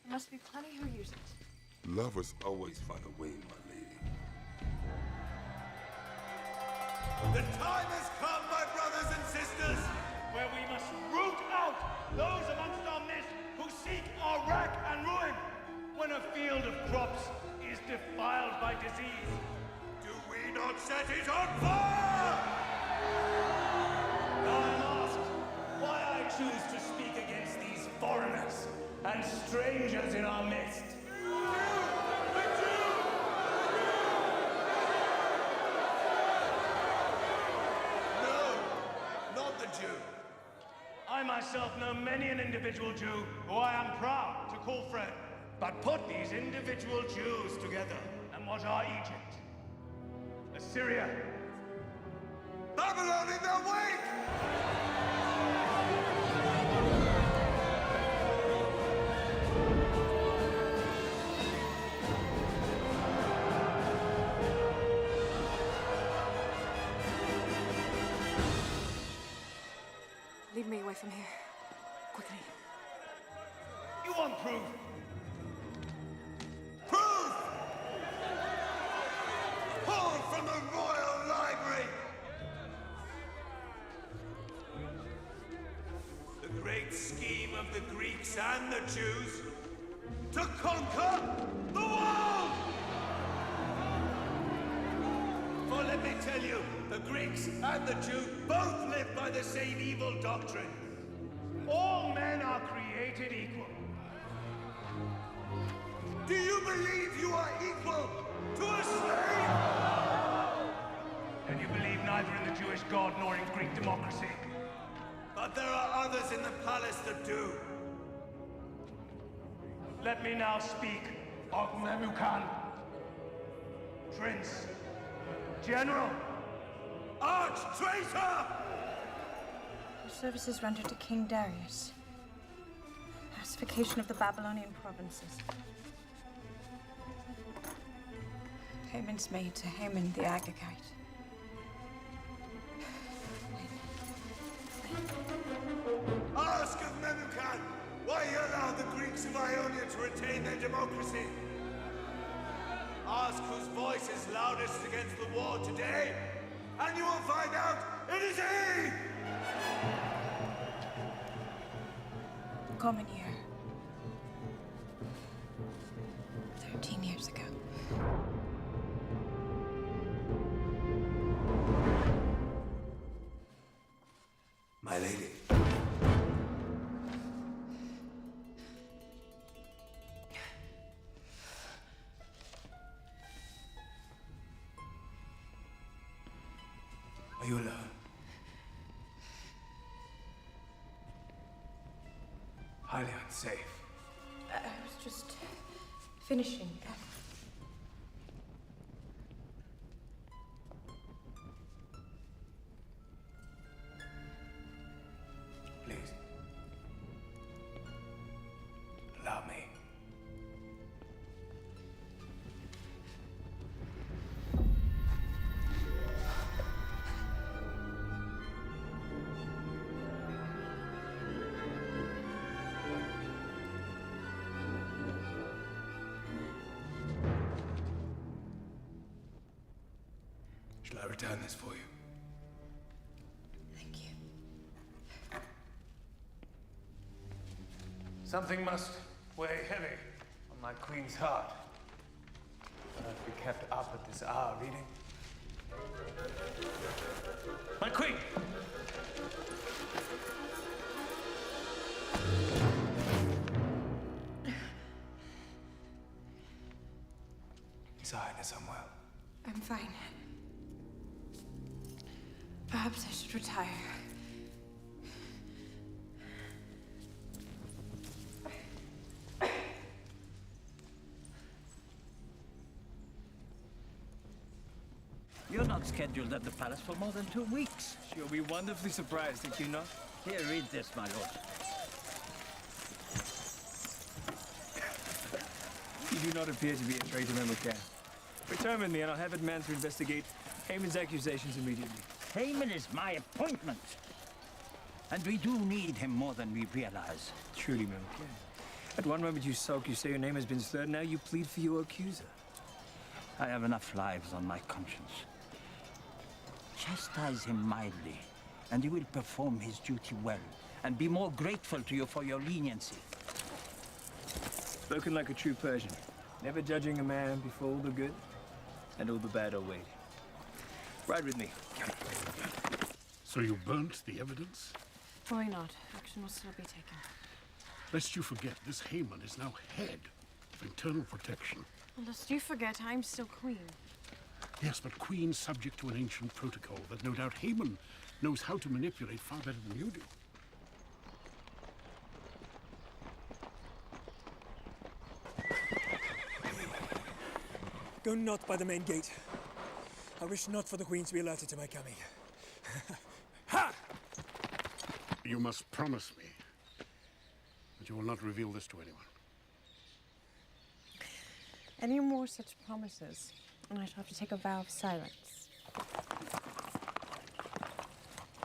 There must be plenty who use it. Lovers always find a way, my lady. The time has come, my brothers and sisters, where we must root out those amongst our midst who seek our wrack and ruin. When a field of crops is defiled by disease, do we not set it on fire? Now I'm asked why I choose to speak against these foreigners and strangers in our midst. Jew. I myself know many an individual Jew who I am proud to call friend. But put these individual Jews together, and what are Egypt? Assyria? Babylon in their wake! Lead me away from here. Quickly. You want proof? Proof! Pulled from the royal library! The great scheme of the Greeks and the Jews to conquer the world! For let me tell you, the Greeks and the Jews both live by the same evil doctrine. All men are created equal. Do you believe you are equal to a slave? And you believe neither in the Jewish God nor in Greek democracy. But there are others in the palace that do. Let me now speak of Memucan, Prince, General, Arch-traitor! Your services rendered to King Darius. Pacification of the Babylonian provinces. Payments made to Haman the Agagite. Ask of Memucan why he allowed the Greeks of Ionia to retain their democracy. Ask whose voice is loudest against the war today, and you will find out it is he! The common year. 13 years ago. My lady. Are you alone? Highly unsafe. I was just finishing. Please. Allow me. Shall I return this for you? Thank you. Something must weigh heavy on my queen's heart. Cannot be kept up at this hour reading. My queen! His Highness unwell. I'm fine. Perhaps I should retire. You're not scheduled at the palace for more than 2 weeks. You'll be wonderfully surprised, think you not? Here, read this, my lord. You do not appear to be a traitor, Memucan. Return with me, and I'll have it manned to investigate Haman's accusations immediately. Haman is my appointment. And we do need him more than we realize. Truly, Memucan. At one moment you sulk, you say your name has been slurred, now you plead for your accuser. I have enough lives on my conscience. Chastise him mildly, and he will perform his duty well, and be more grateful to you for your leniency. Spoken like a true Persian, never judging a man before all the good and all the bad await. Ride with me. So you burnt the evidence? Probably not. Action will still be taken. Lest you forget, this Haman is now head of internal protection. Lest you forget, I'm still queen. Yes, but Queen's subject to an ancient protocol that no doubt Haman knows how to manipulate far better than you do. Go not by the main gate. I wish not for the Queen to be alerted to my coming. Ha! You must promise me that you will not reveal this to anyone. Any more such promises, and I shall have to take a vow of silence.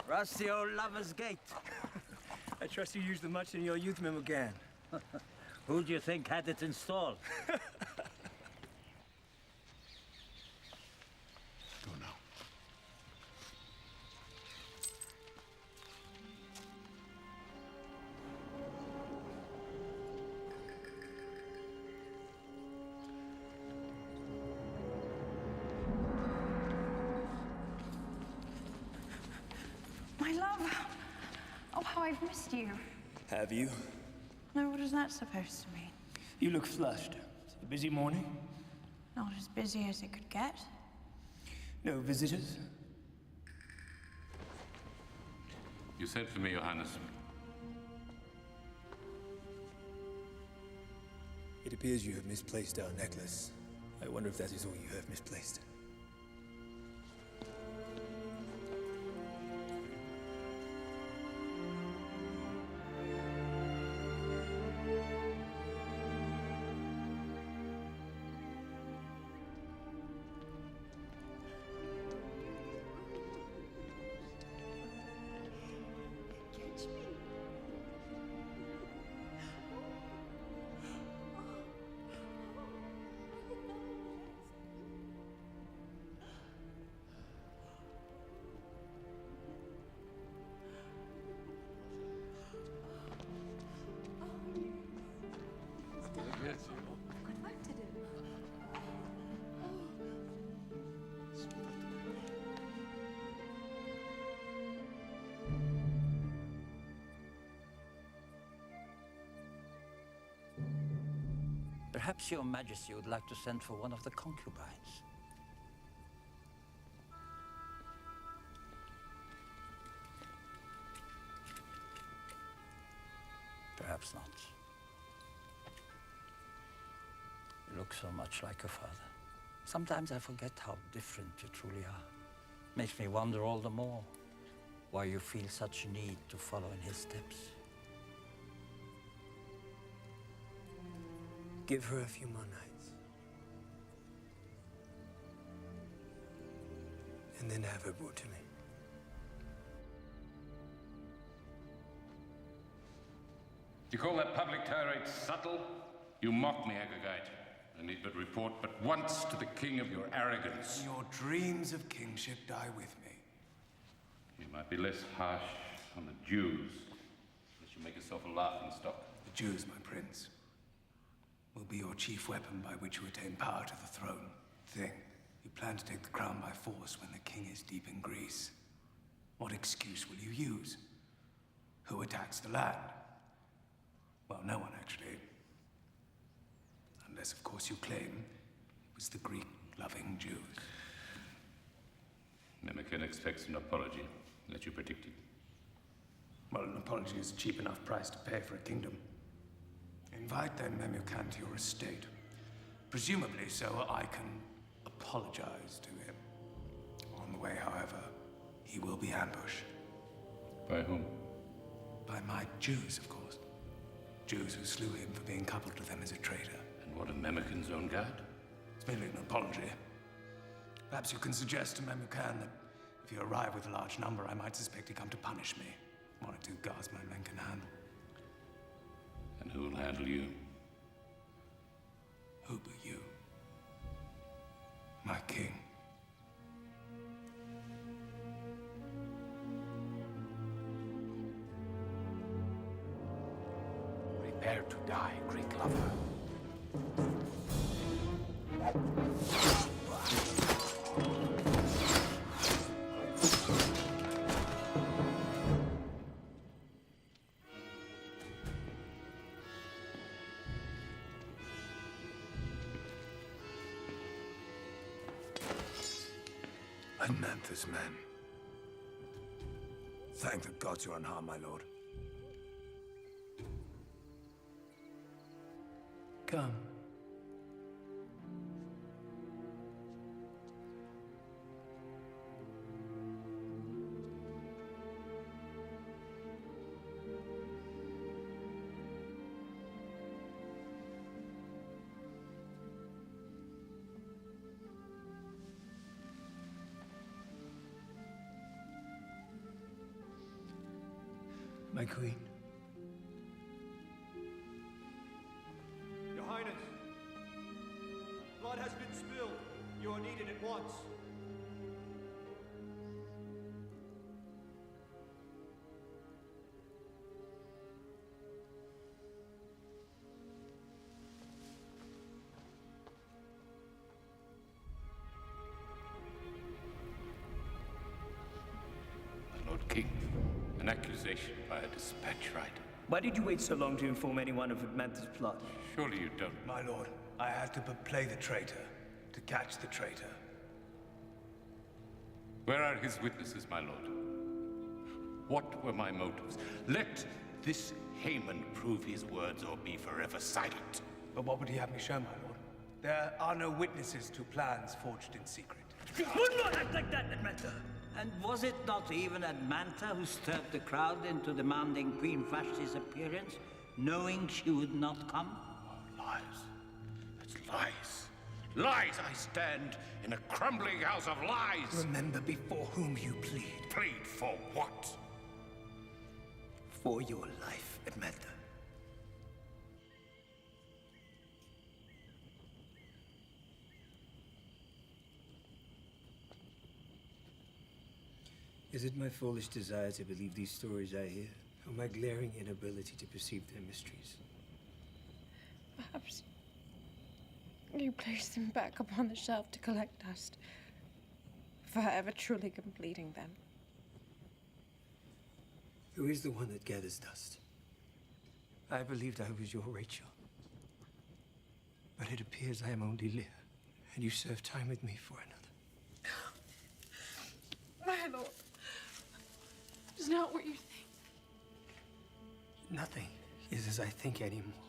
Rusty old lover's gate. I trust you used them much in your youth, Mimogan. Who do you think had it installed? Go now. My love! Oh, how I've missed you. Have you? No, what is that supposed to mean? You look flushed. It's a busy morning? Not as busy as it could get. No visitors? You sent for me, Johannes. It appears you have misplaced our necklace. I wonder if that is all you have misplaced. Perhaps your Majesty would like to send for one of the concubines. Perhaps not. You look so much like your father. Sometimes I forget how different you truly are. Makes me wonder all the more why you feel such need to follow in his steps. Give her a few more nights. And then have her brought to me. You call that public tirade subtle? You mock me, Agagite. I need but report but once to the king of your arrogance. Your dreams of kingship die with me. You might be less harsh on the Jews, unless you make yourself a laughing stock. The Jews, my prince, will be your chief weapon by which you attain power to the throne. Think, you plan to take the crown by force when the king is deep in Greece. What excuse will you use? Who attacks the land? Well, no one, actually. Unless, of course, you claim it was the Greek-loving Jews. Nemekin expects an apology. Let you predict it. Well, an apology is a cheap enough price to pay for a kingdom. Invite then Memucan to your estate. Presumably so I can apologize to him. On the way, however, he will be ambushed. By whom? By my Jews, of course. Jews who slew him for being coupled to them as a traitor. And what of Memucan's own guard? It's merely an apology. Perhaps you can suggest to Memucan that if you arrive with a large number, I might suspect he come to punish me. One or two guards my men can handle. And who will handle you? Who but you? My king. Prepare to die, Greek lover. Admantha's men. Thank the gods you're unharmed, my lord. Come. My queen. Your Highness, blood has been spilled. You are needed at once. My Lord King, an accusation by a dispatch rider. Why did you wait so long to inform anyone of Admantha's plot? Surely you don't. My lord, I had to play the traitor, to catch the traitor. Where are his witnesses, my lord? What were my motives? Let this Haman prove his words or be forever silent. But what would he have me show, my lord? There are no witnesses to plans forged in secret. Would not act like that, Admantha! And was it not even Admantha who stirred the crowd into demanding Queen Vashti's appearance, knowing she would not come? Oh, lies. That's lies. Lies! I stand in a crumbling house of lies! Remember before whom you plead. Plead for what? For your life, Admantha. Is it my foolish desire to believe these stories I hear, or my glaring inability to perceive their mysteries? Perhaps you place them back upon the shelf to collect dust, before ever truly completing them. Who is the one that gathers dust? I believed I was your Rachel. But it appears I am only Leah, and you serve time with me for another. My lord, it's not what you think. Nothing is as I think anymore.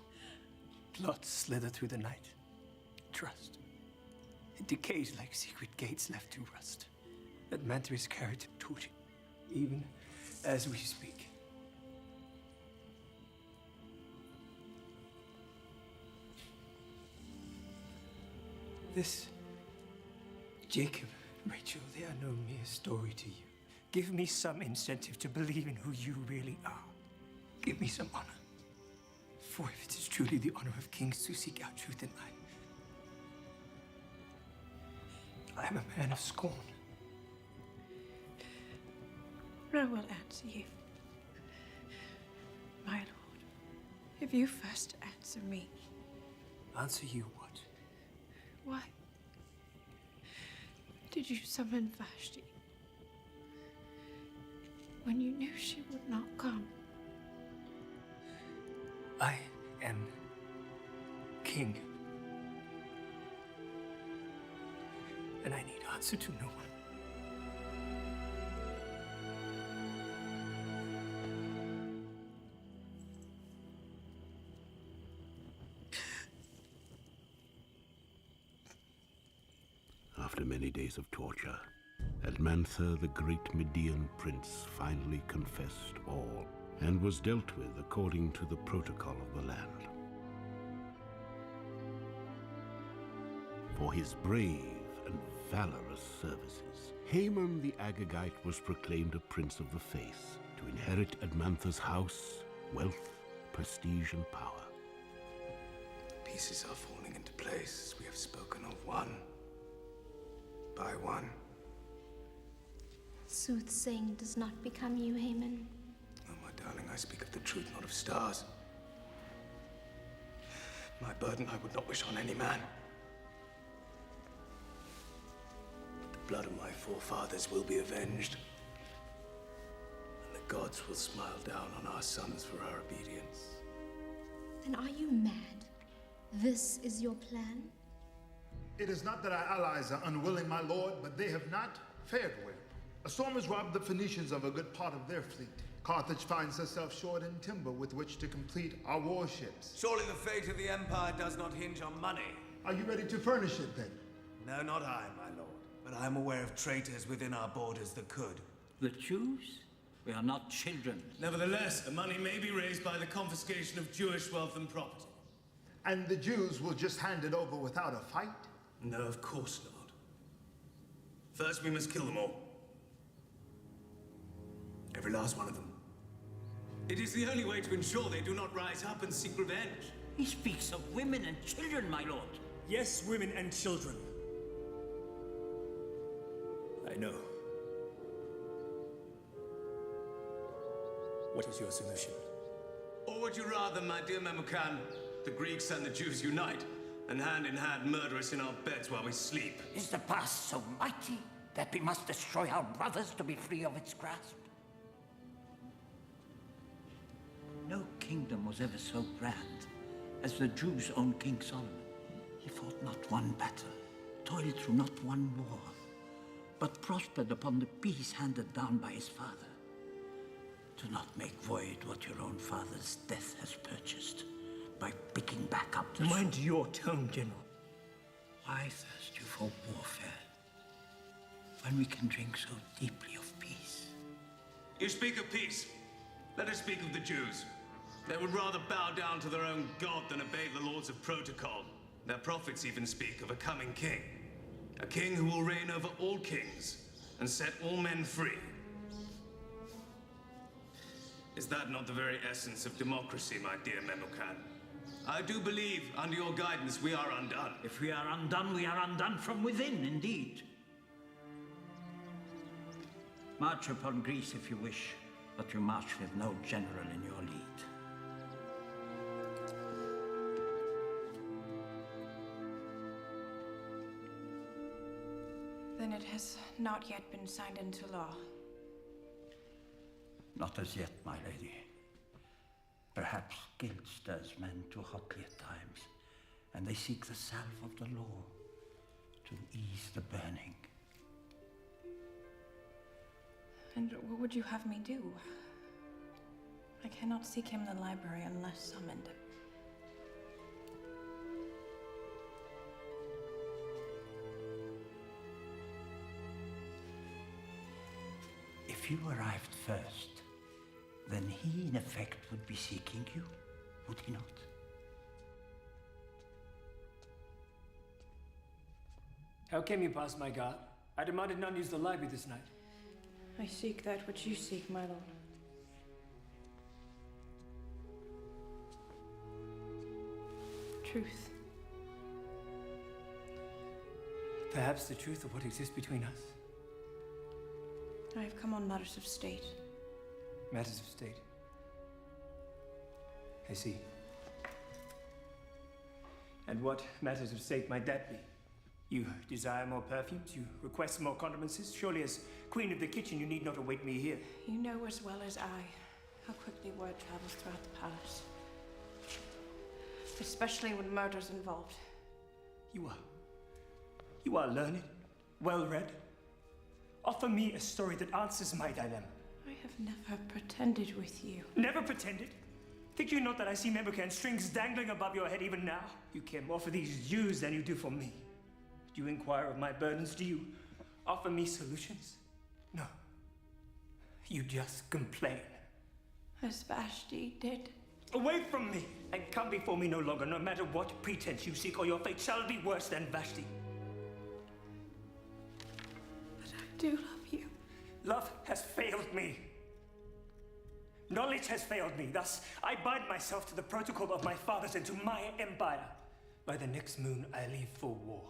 Plots slither through the night. Trust. It decays like secret gates left to rust. Admantha is carried to torture, even as we speak. This Jacob, Rachel, they are no mere story to you. Give me some incentive to believe in who you really are. Give me some honor. For if it is truly the honor of kings to seek out truth in life, I am a man of scorn. I will answer you. My lord, if you first answer me. Answer you what? Why did you summon Vashti when you knew she would not come? I am king. And I need answer to no one. After many days of torture, Admantha, the great Median prince, finally confessed all and was dealt with according to the protocol of the land. For his brave and valorous services, Haman the Agagite was proclaimed a prince of the faith to inherit Admantha's house, wealth, prestige, and power. Pieces are falling into place. We have spoken of one by one. Soothsaying does not become you, Haman. Oh, my darling, I speak of the truth, not of stars. My burden I would not wish on any man. The blood of my forefathers will be avenged. And the gods will smile down on our sons for our obedience. Then are you mad? This is your plan? It is not that our allies are unwilling, my lord, but they have not fared well. A storm has robbed the Phoenicians of a good part of their fleet. Carthage finds herself short in timber with which to complete our warships. Surely the fate of the Empire does not hinge on money. Are you ready to furnish it then? No, not I, my lord. But I am aware of traitors within our borders that could. The Jews? We are not children. Nevertheless, the money may be raised by the confiscation of Jewish wealth and property. And the Jews will just hand it over without a fight? No, of course not. First, we must kill them all. Every last one of them. It is the only way to ensure they do not rise up and seek revenge. He speaks of women and children, my lord. Yes, women and children. I know. What is your solution? Or would you rather, my dear Memucan, the Greeks and the Jews unite, and hand in hand murder us in our beds while we sleep? Is the past so mighty that we must destroy our brothers to be free of its grasp? No kingdom was ever so grand as the Jews' own King Solomon. He fought not one battle, toiled through not one war, but prospered upon the peace handed down by his father. Do not make void what your own father's death has purchased by picking back up the Mind your tone, General. Why thirst you for warfare when we can drink so deeply of peace? You speak of peace. Let us speak of the Jews. They would rather bow down to their own god than obey the laws of protocol. Their prophets even speak of a coming king. A king who will reign over all kings and set all men free. Is that not the very essence of democracy, my dear Memucan? I do believe, under your guidance, we are undone. If we are undone from within, indeed. March upon Greece if you wish, but you march with no general in your lead. Then it has not yet been signed into law. Not as yet, my lady. Perhaps guilt stirs men too hotly at times, and they seek the salve of the law to ease the burning. And what would you have me do? I cannot seek him in the library unless summoned. If you arrived first, then he, in effect, would be seeking you, would he not? How came you past my guard? I demanded none use the library this night. I seek that which you seek, my lord. Truth. Perhaps the truth of what exists between us. I have come on matters of state. Matters of state. I see. And what matters of state might that be? You desire more perfumes? You request more condiments? Surely as queen of the kitchen, you need not await me here. You know as well as I how quickly word travels throughout the palace. Especially when murder's involved. You are learned, well-read. Offer me a story that answers my dilemma. I have never pretended with you. Never pretended? Think you not that I see Memucan strings dangling above your head even now? You care more for these Jews than you do for me. Do you inquire of my burdens? Do you offer me solutions? No. You just complain. As Vashti did. Away from me, and come before me no longer, no matter what pretense you seek, or your fate shall be worse than Vashti. But I do love you. Love has failed me. Knowledge has failed me. Thus, I bind myself to the protocol of my fathers and to my empire. By the next moon, I leave for war.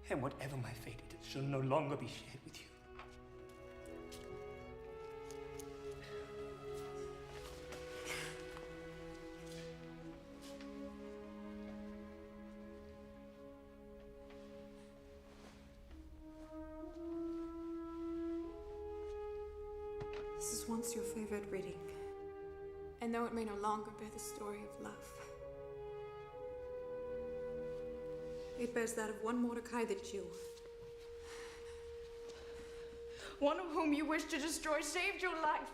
And whatever my fate, it shall no longer be shared with you. This is once your favorite reading. And though it may no longer bear the story of love, it bears that of one Mordecai the Jew. one of whom you wish to destroy saved your life.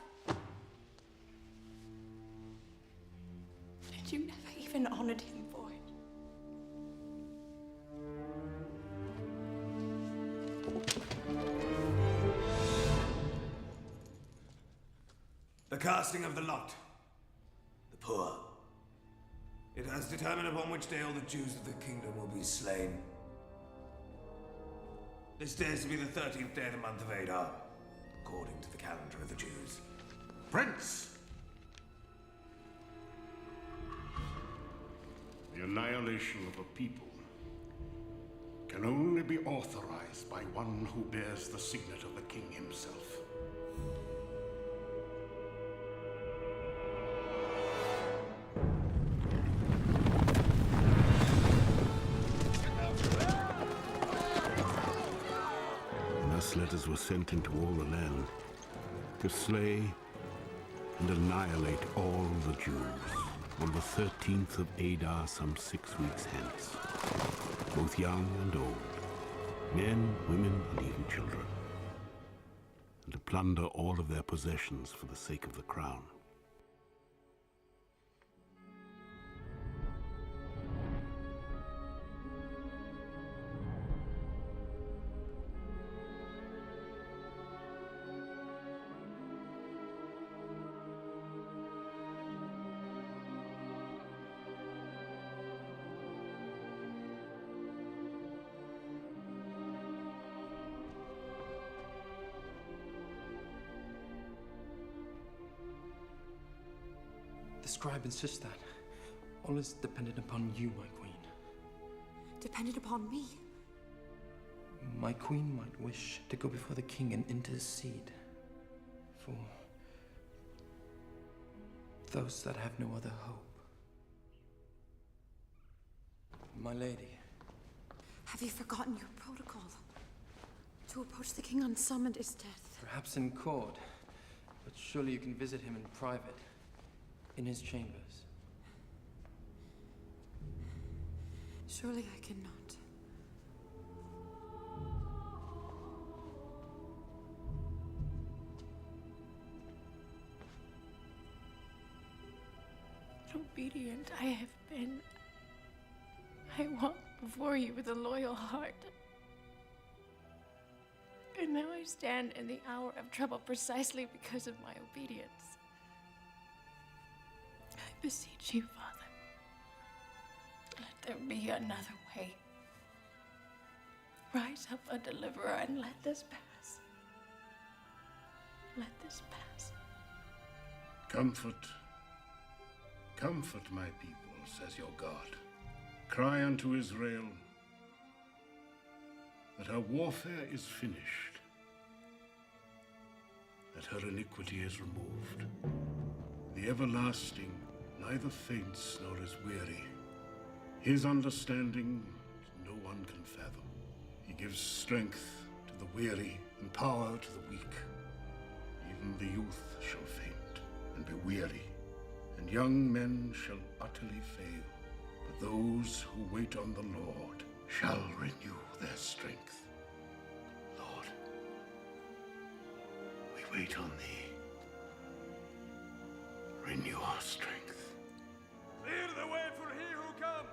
And you never even honored him for it. The casting of the lot. The poor. It has determined upon which day all the Jews of the kingdom will be slain. This day is to be the 13th day of the month of Adar, according to the calendar of the Jews. Prince! The annihilation of a people can only be authorized by one who bears the signet of the king himself. Thus letters were sent into all the land to slay and annihilate all the Jews on the 13th of Adar, some 6 weeks hence, both young and old, men, women, and even children, and to plunder all of their possessions for the sake of the crown. The scribe insists that all is dependent upon you, my queen. Depended upon me. My queen might wish to go before the king and intercede for those that have no other hope. My lady. Have you forgotten your protocol? To approach the king unsummoned is death. Perhaps in court, but surely you can visit him in private, in his chambers. Surely I cannot. Obedient I have been. I walk before you with a loyal heart. And now I stand in the hour of trouble precisely because of my obedience. I beseech you, Father, let there be another way. Rise up a deliverer and let this pass. Let this pass. Comfort, comfort my people, says your God. Cry unto Israel that her warfare is finished, that her iniquity is removed. The everlasting neither faints nor is weary. His understanding no one can fathom. He gives strength to the weary and power to the weak. Even the youth shall faint and be weary, and young men shall utterly fail. But those who wait on the Lord shall renew their strength. Lord, we wait on thee. Renew our strength. Clear the way for he who comes!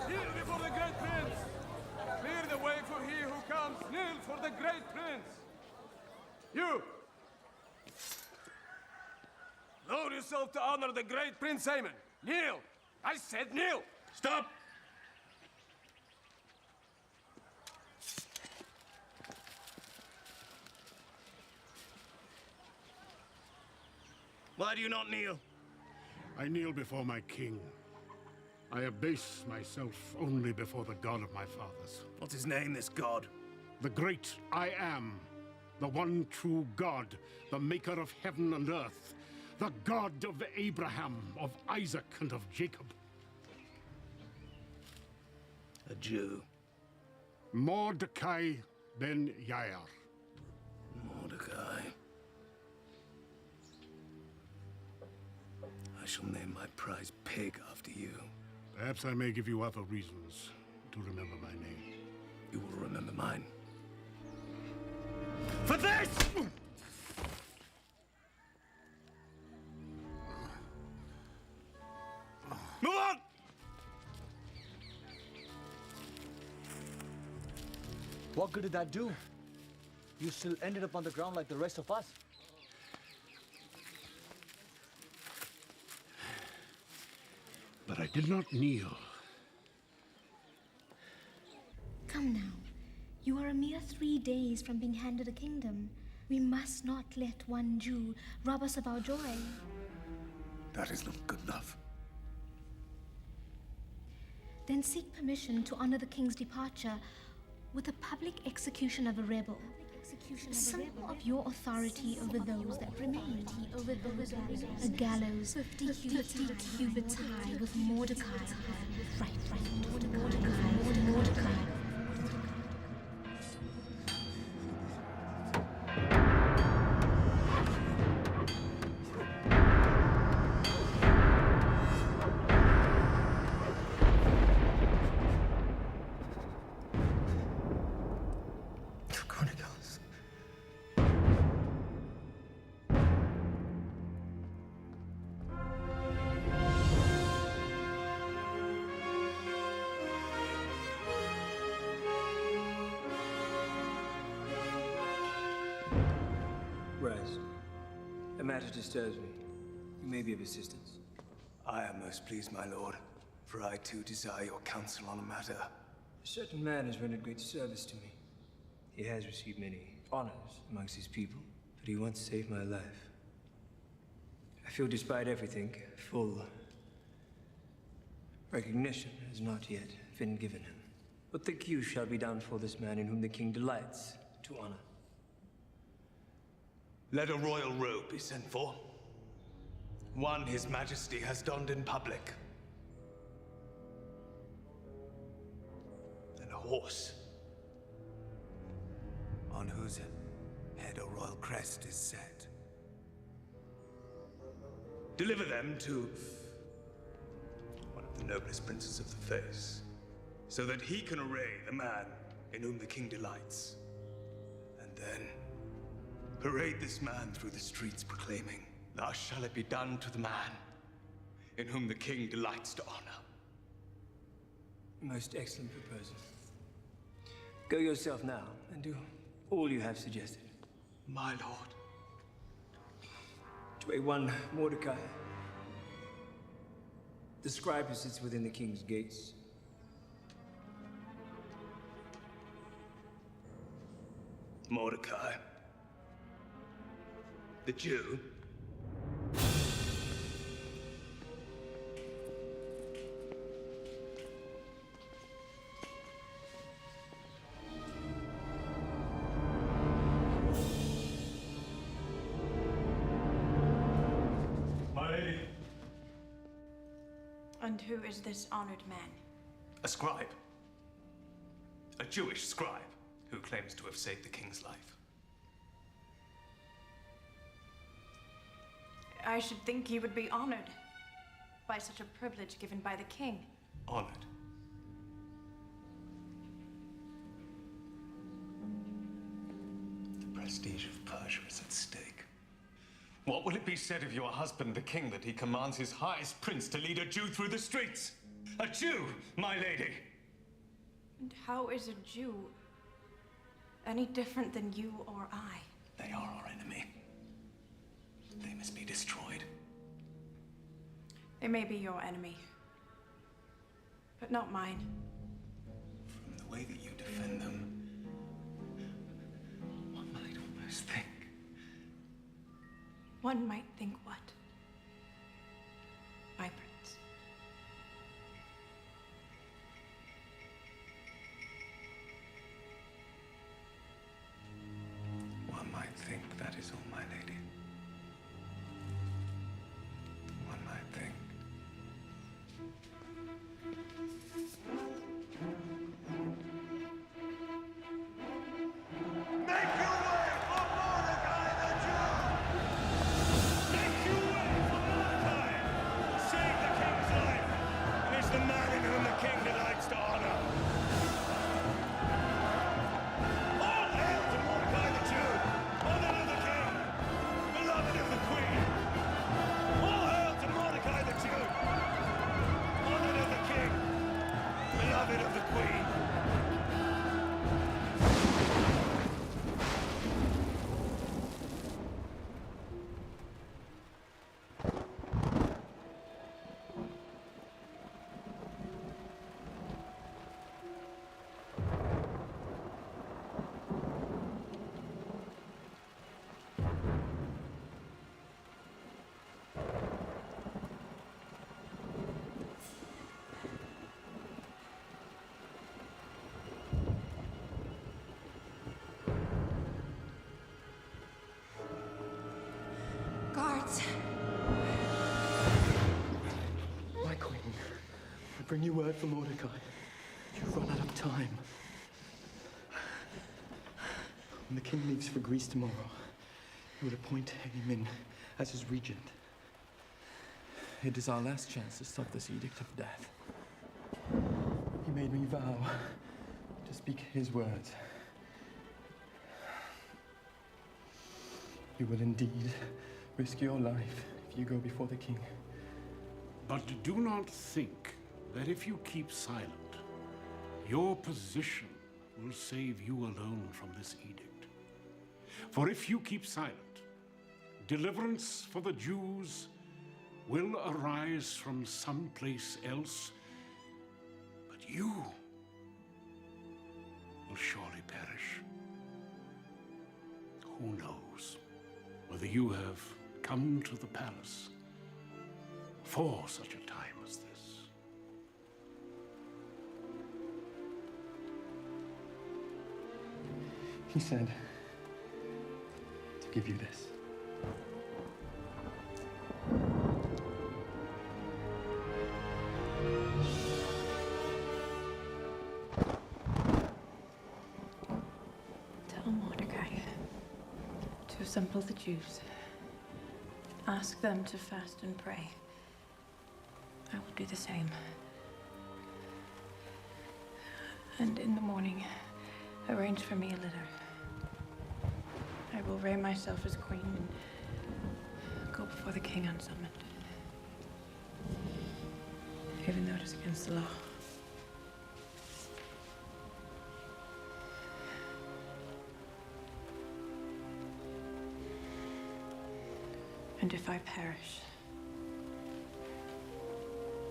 Kneel before the great prince! Clear the way for he who comes! Kneel for the great prince! You! Lower yourself to honor the great Prince Haman! Kneel! I said kneel! Stop! Why do you not kneel? I kneel before my king. I abase myself only before the God of my fathers. What's his name, this God? The great I Am, the one true God, the maker of heaven and earth, the God of Abraham, of Isaac, and of Jacob. A Jew. Mordecai ben Yair. Mordecai. I shall name my prize pig after you. Perhaps I may give you other reasons to remember my name. You will remember mine. For this! Move on! What good did that do? You still ended up on the ground like the rest of us. But I did not kneel. Come now. You are a mere 3 days from being handed a kingdom. We must not let one Jew rob us of our joy. That is not good enough. Then seek permission to honor the king's departure with a public execution of a rebel. Symbol of your authority over those that remain. A gallows 50 cubits high with Mordecai. Right, Mordecai. Rise. A matter disturbs me. You may be of assistance. I am most pleased, my lord, for I too desire your counsel on a matter. A certain man has rendered great service to me. He has received many honors amongst his people, but he once saved my life. I feel despite everything, full recognition has not yet been given him. What think you shall be done for this man in whom the king delights to honor? Let a royal robe be sent for. One His Majesty has donned in public. And a horse, on whose head a royal crest is set. Deliver them to one of the noblest princes of the face, so that he can array the man in whom the king delights. And then parade this man through the streets proclaiming, "Thus shall it be done to the man in whom the king delights to honor." Most excellent proposal. Go yourself now and do all you have suggested. My lord. To a one Mordecai, the scribe who sits within the king's gates. Mordecai, the Jew. My lady. And who is this honored man? A scribe. A Jewish scribe who claims to have saved the king's life. I should think you would be honored by such a privilege given by the king. Honored? The prestige of Persia is at stake. What will it be said of your husband, the king, that he commands his highest prince to lead a Jew through the streets? A Jew, my lady! And how is a Jew any different than you or I? They are our enemy. They must be destroyed. They may be your enemy, but not mine. From the way that you defend them, one might almost think. One might think what? My prince. One might think that is all, my lady. One might think. Make your way for Mordecai the Jew! Make your not! My queen, I bring you word from Mordecai. You've run out of time. When the king leaves for Greece tomorrow, he will appoint Haman as his regent. It is our last chance to stop this edict of death. He made me vow to speak his words. You will indeed risk your life if you go before the king. But do not think that if you keep silent, your position will save you alone from this edict. For if you keep silent, deliverance for the Jews will arise from someplace else, but you will surely perish. Who knows whether you have come to the palace for such a time as this? He said to give you this. Tell Mordecai to assemble the Jews. Ask them to fast and pray. I will do the same. And in the morning, arrange for me a litter. I will array myself as queen and go before the king unsummoned. Even though it is against the law. And if I perish,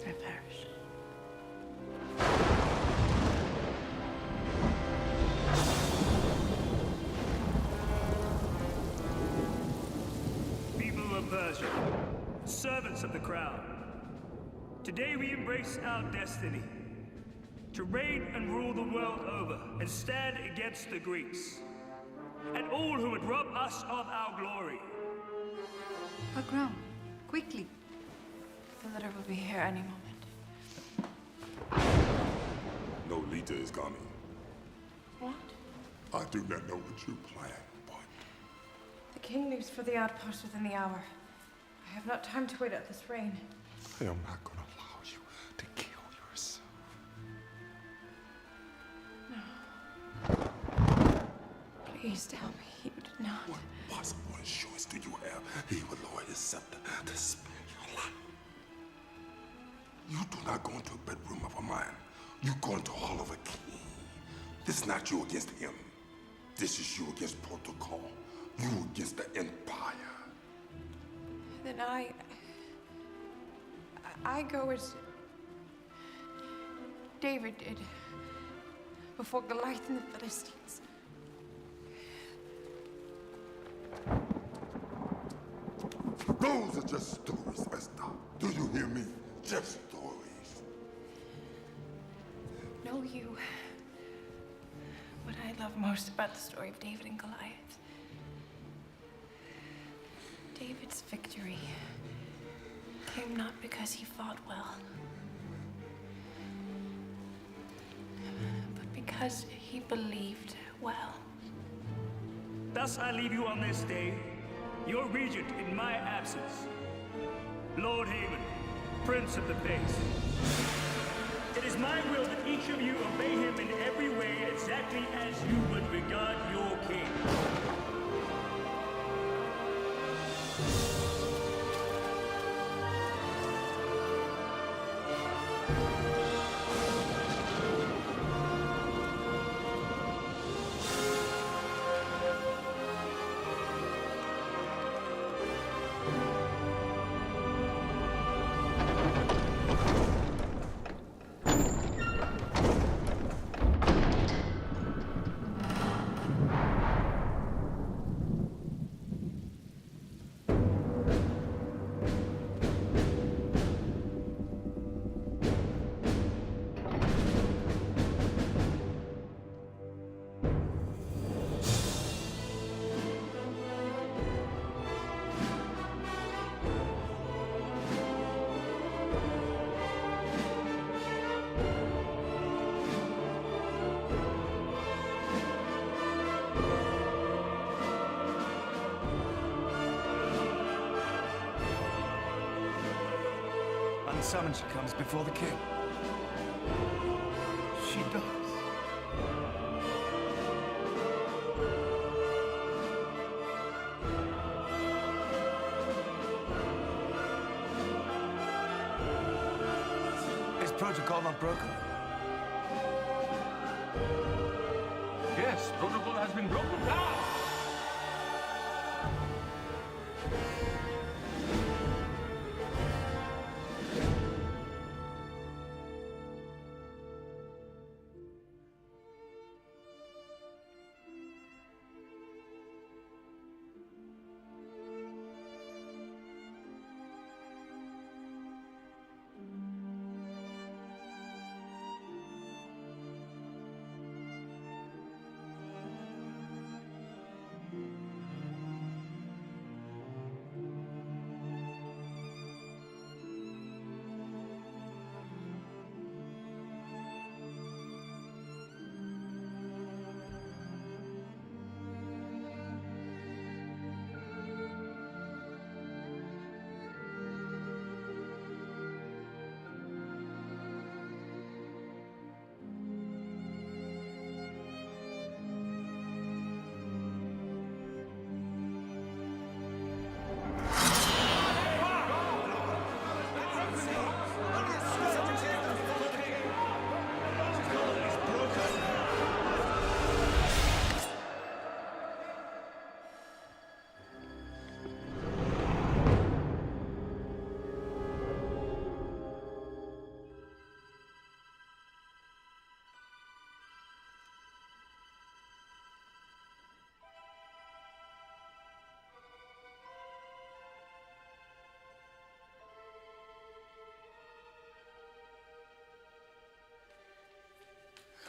I perish. People of Persia, servants of the crown, today we embrace our destiny to reign and rule the world over and stand against the Greeks and all who would rob us of our glory. Pogrom, quickly. The litter will be here any moment. No leader is coming. What? I do not know what you plan, but The king leaves for the outpost within the hour. I have not time to wait out this rain. I am not going to allow you to kill yourself. Please tell me you did not. What possible assurance do you have he will lower his scepter to spare your life? You do not go into a bedroom of a man. You go into hall of a king. This is not you against him. This is you against protocol. You against the empire. Then I go as David did before Goliath and the Philistines. Those are just stories, Esther. Do you hear me? Just stories. Know you what I love most about the story of David and Goliath? David's victory came not because he fought well, but because he believed well. Thus I leave you on this day, your regent in my absence, Lord Haven, Prince of the Face. It is my will that each of you obey him in every way exactly as you would regard your king. summon she comes before the king. She does. Is protocol not broken? Yes, protocol has been broken.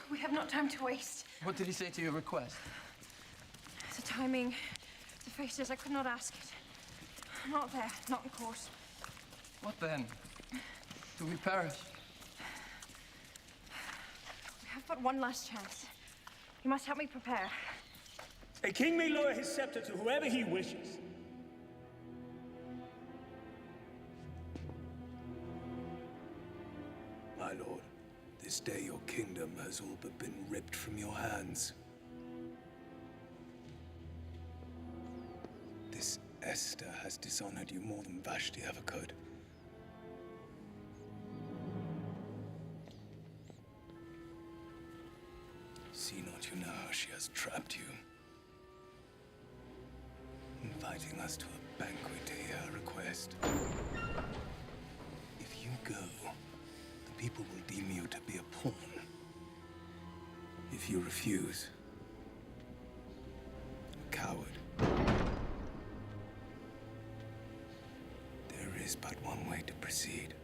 We have not time to waste. What did he say to your request? The timing, the faces, I could not ask it. Not there, not in court. What then? Do we perish? We have but one last chance. You must help me prepare. A king may lower his scepter to whoever he wishes. My lord, this day your kingdom has all but been ripped from your hands. This Esther has dishonored you more than Vashti ever could. See not you now how she has trapped you, inviting us to a banquet to hear her request. If you go, the people will deem you to be a pawn. If you refuse, a coward. There is but one way to proceed.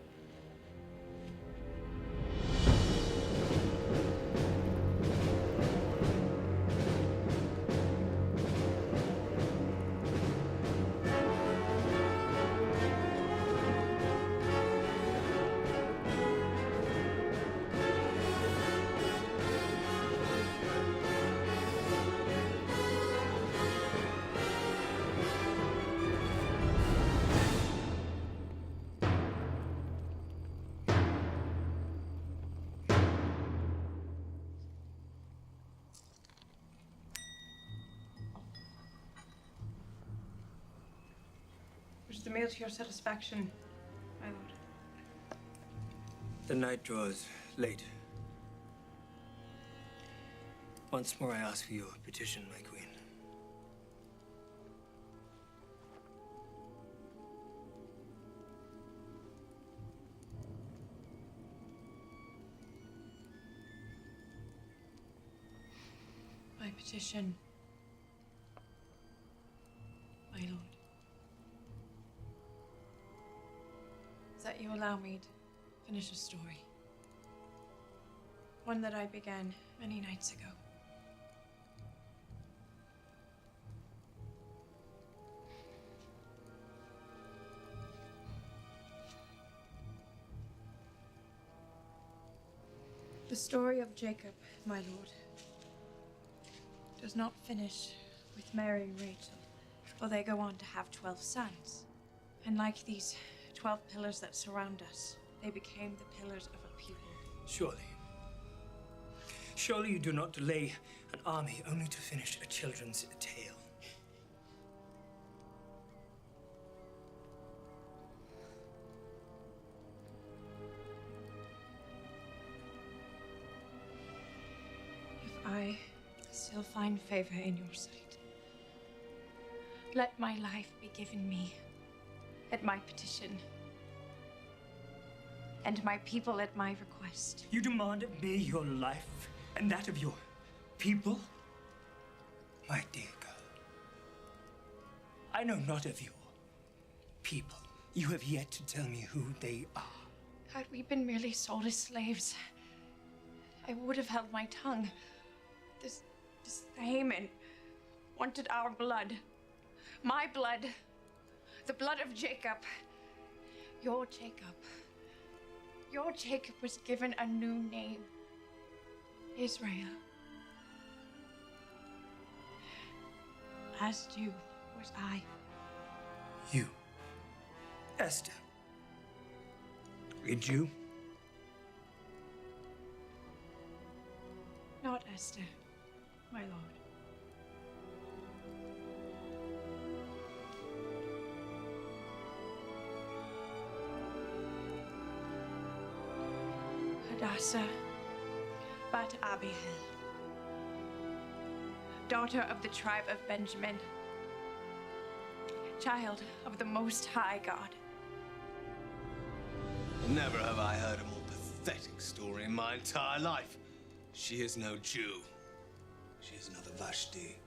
Was the meal to your satisfaction, my lord? The night draws late. Once more I ask for your petition, my queen. My petition, my lord, is that you allow me to finish a story. One that I began many nights ago. The story of Jacob, my lord, does not finish with Mary and Rachel, for they go on to have 12 sons. And like these 12 pillars that surround us, they became the pillars of a people. Surely you do not delay an army only to finish a children's tale. If I still find favor in your sight, let my life be given me at my petition, and my people at my request. You demand of me your life and that of your people? My dear girl, I know not of your people. You have yet to tell me who they are. Had we been merely sold as slaves, I would have held my tongue. This Haman wanted our blood. My blood. The blood of Jacob. Your Jacob. Your Jacob was given a new name. Israel. As Jew was I. You, Esther, a Jew? Not Esther, my lord. Hadassah, bat Abihail, daughter of the tribe of Benjamin, child of the Most High God. Never have I heard a more pathetic story in my entire life. She is no Jew. She is another Vashti.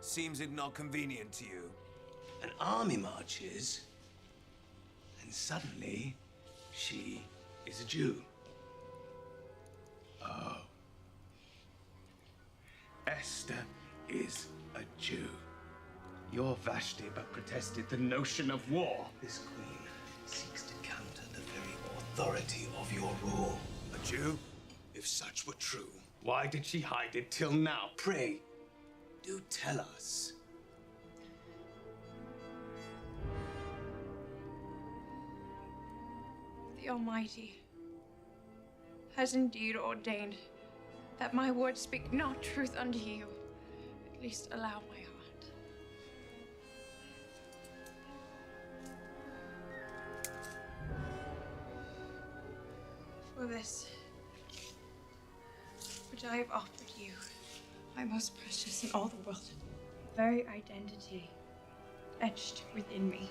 Seems it not convenient to you? An army marches, and suddenly she is a Jew. Oh. Esther is a Jew. Your Vashti but protested the notion of war. This queen seeks to counter the very authority of your rule. A Jew? If such were true, why did she hide it till now? Pray, do tell us. The Almighty has indeed ordained that my words speak not truth unto you. At least allow my heart. For this, which I have offered you, my most precious in all the world, very identity etched within me.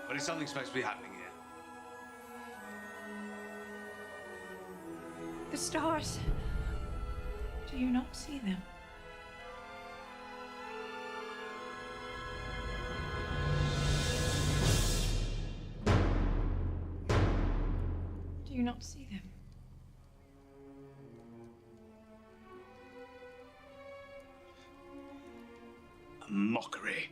But is something supposed to be happening here? The stars. Do you not see them? Do you not see them? A mockery.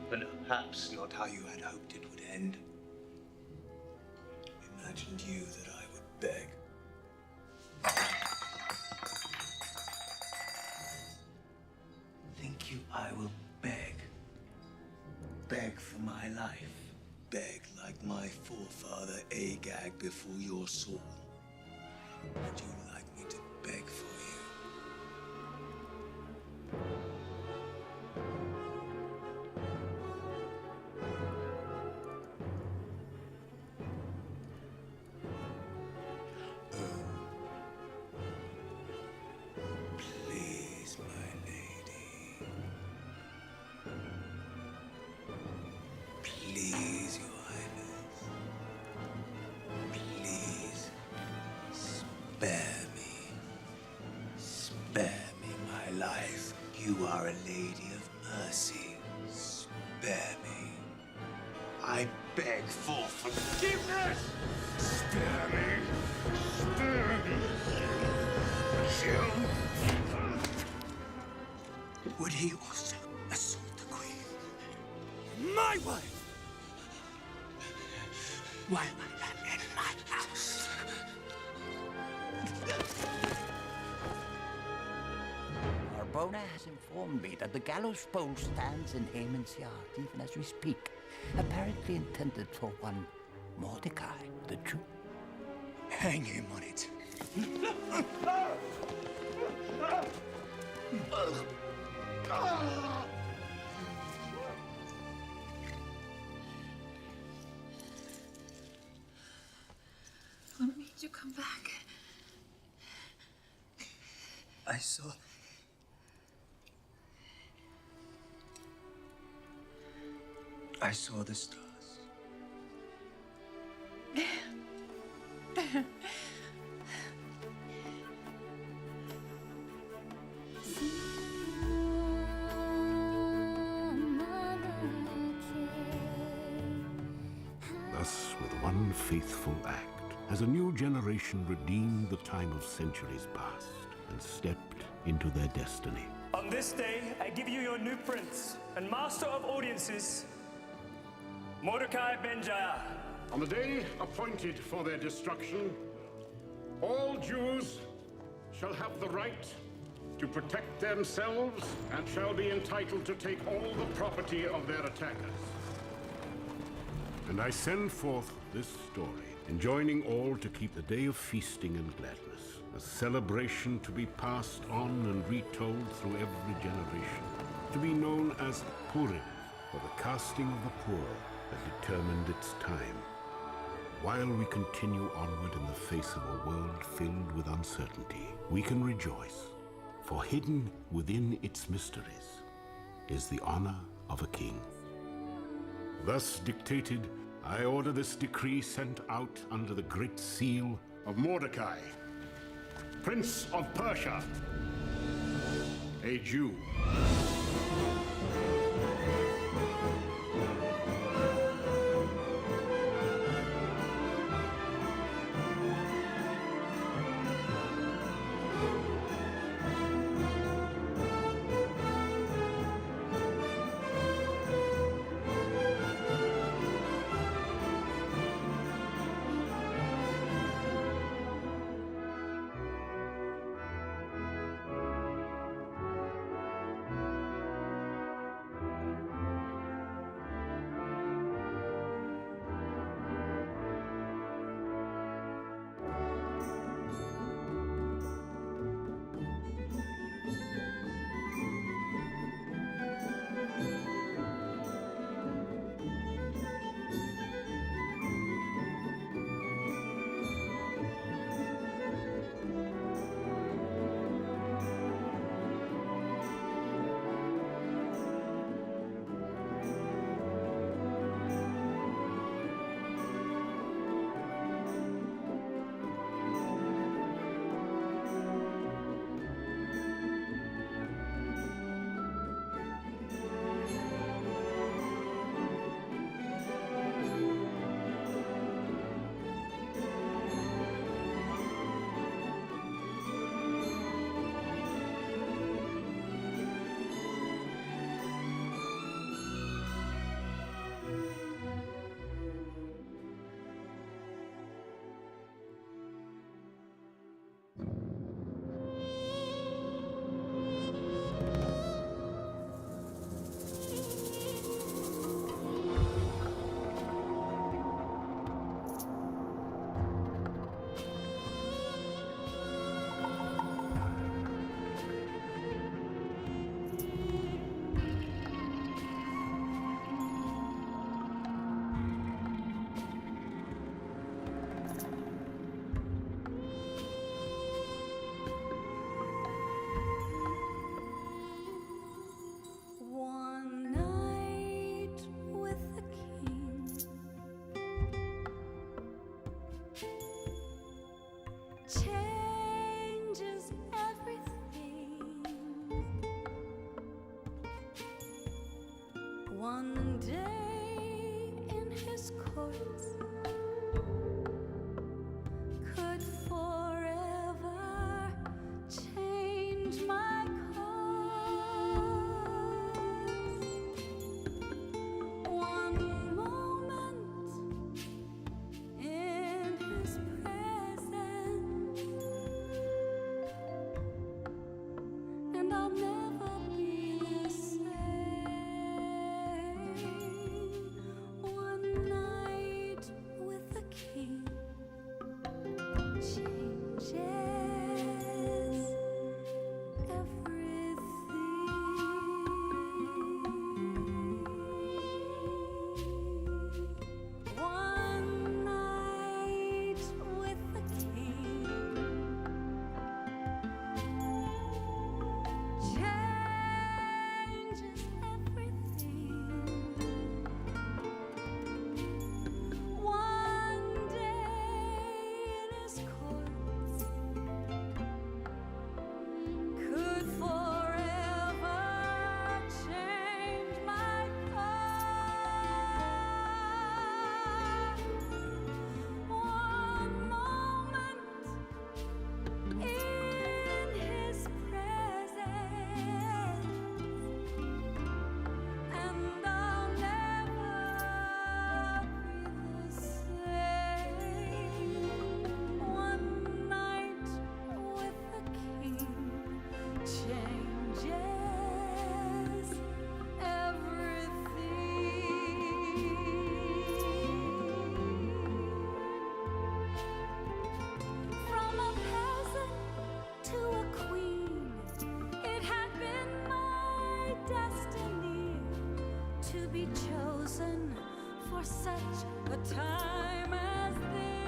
But perhaps not how you had hoped it would end. Imagined you that I would beg. Think you I will beg? Beg for my life? Beg like my forefather Agag before your Saul? Would you like me to beg for you? Please, my lady. Please, Your Highness. Please, spare me. Spare me my life. You are a lady of mercy. Spare me. I beg for forgiveness! Spare me! Spare me! Kill! Would he also assault the queen? My wife! While I am in my house. Arbona has informed me that the gallows pole stands in Haman's yard, even as we speak, apparently intended for one Mordecai, the Jew. Hang him on it. What made you come back? I saw the stars. Thus, with one faithful act, has a new generation redeemed the time of centuries past and stepped into their destiny. On this day, I give you your new prince and master of audiences, Mordecai Ben-Jair. On the day appointed for their destruction, all Jews shall have the right to protect themselves and shall be entitled to take all the property of their attackers. And I send forth this story, enjoining all to keep the day of feasting and gladness, a celebration to be passed on and retold through every generation, to be known as Purim, for the casting of the poor that determined its time. While we continue onward in the face of a world filled with uncertainty, we can rejoice, for hidden within its mysteries is the honor of a king. Thus dictated, I order this decree sent out under the great seal of Mordecai, Prince of Persia, a Jew. One day in his courts could forever change my course. One moment in his presence, and I'll never be the same. One night with the king changes everything. One night with the king changes everything. One day in his courts could forever change my course. One moment in his presence, and I'll never be the same. One night with the king changes everything. From a peasant to a queen, it had been my destiny to be chosen for such a time as this.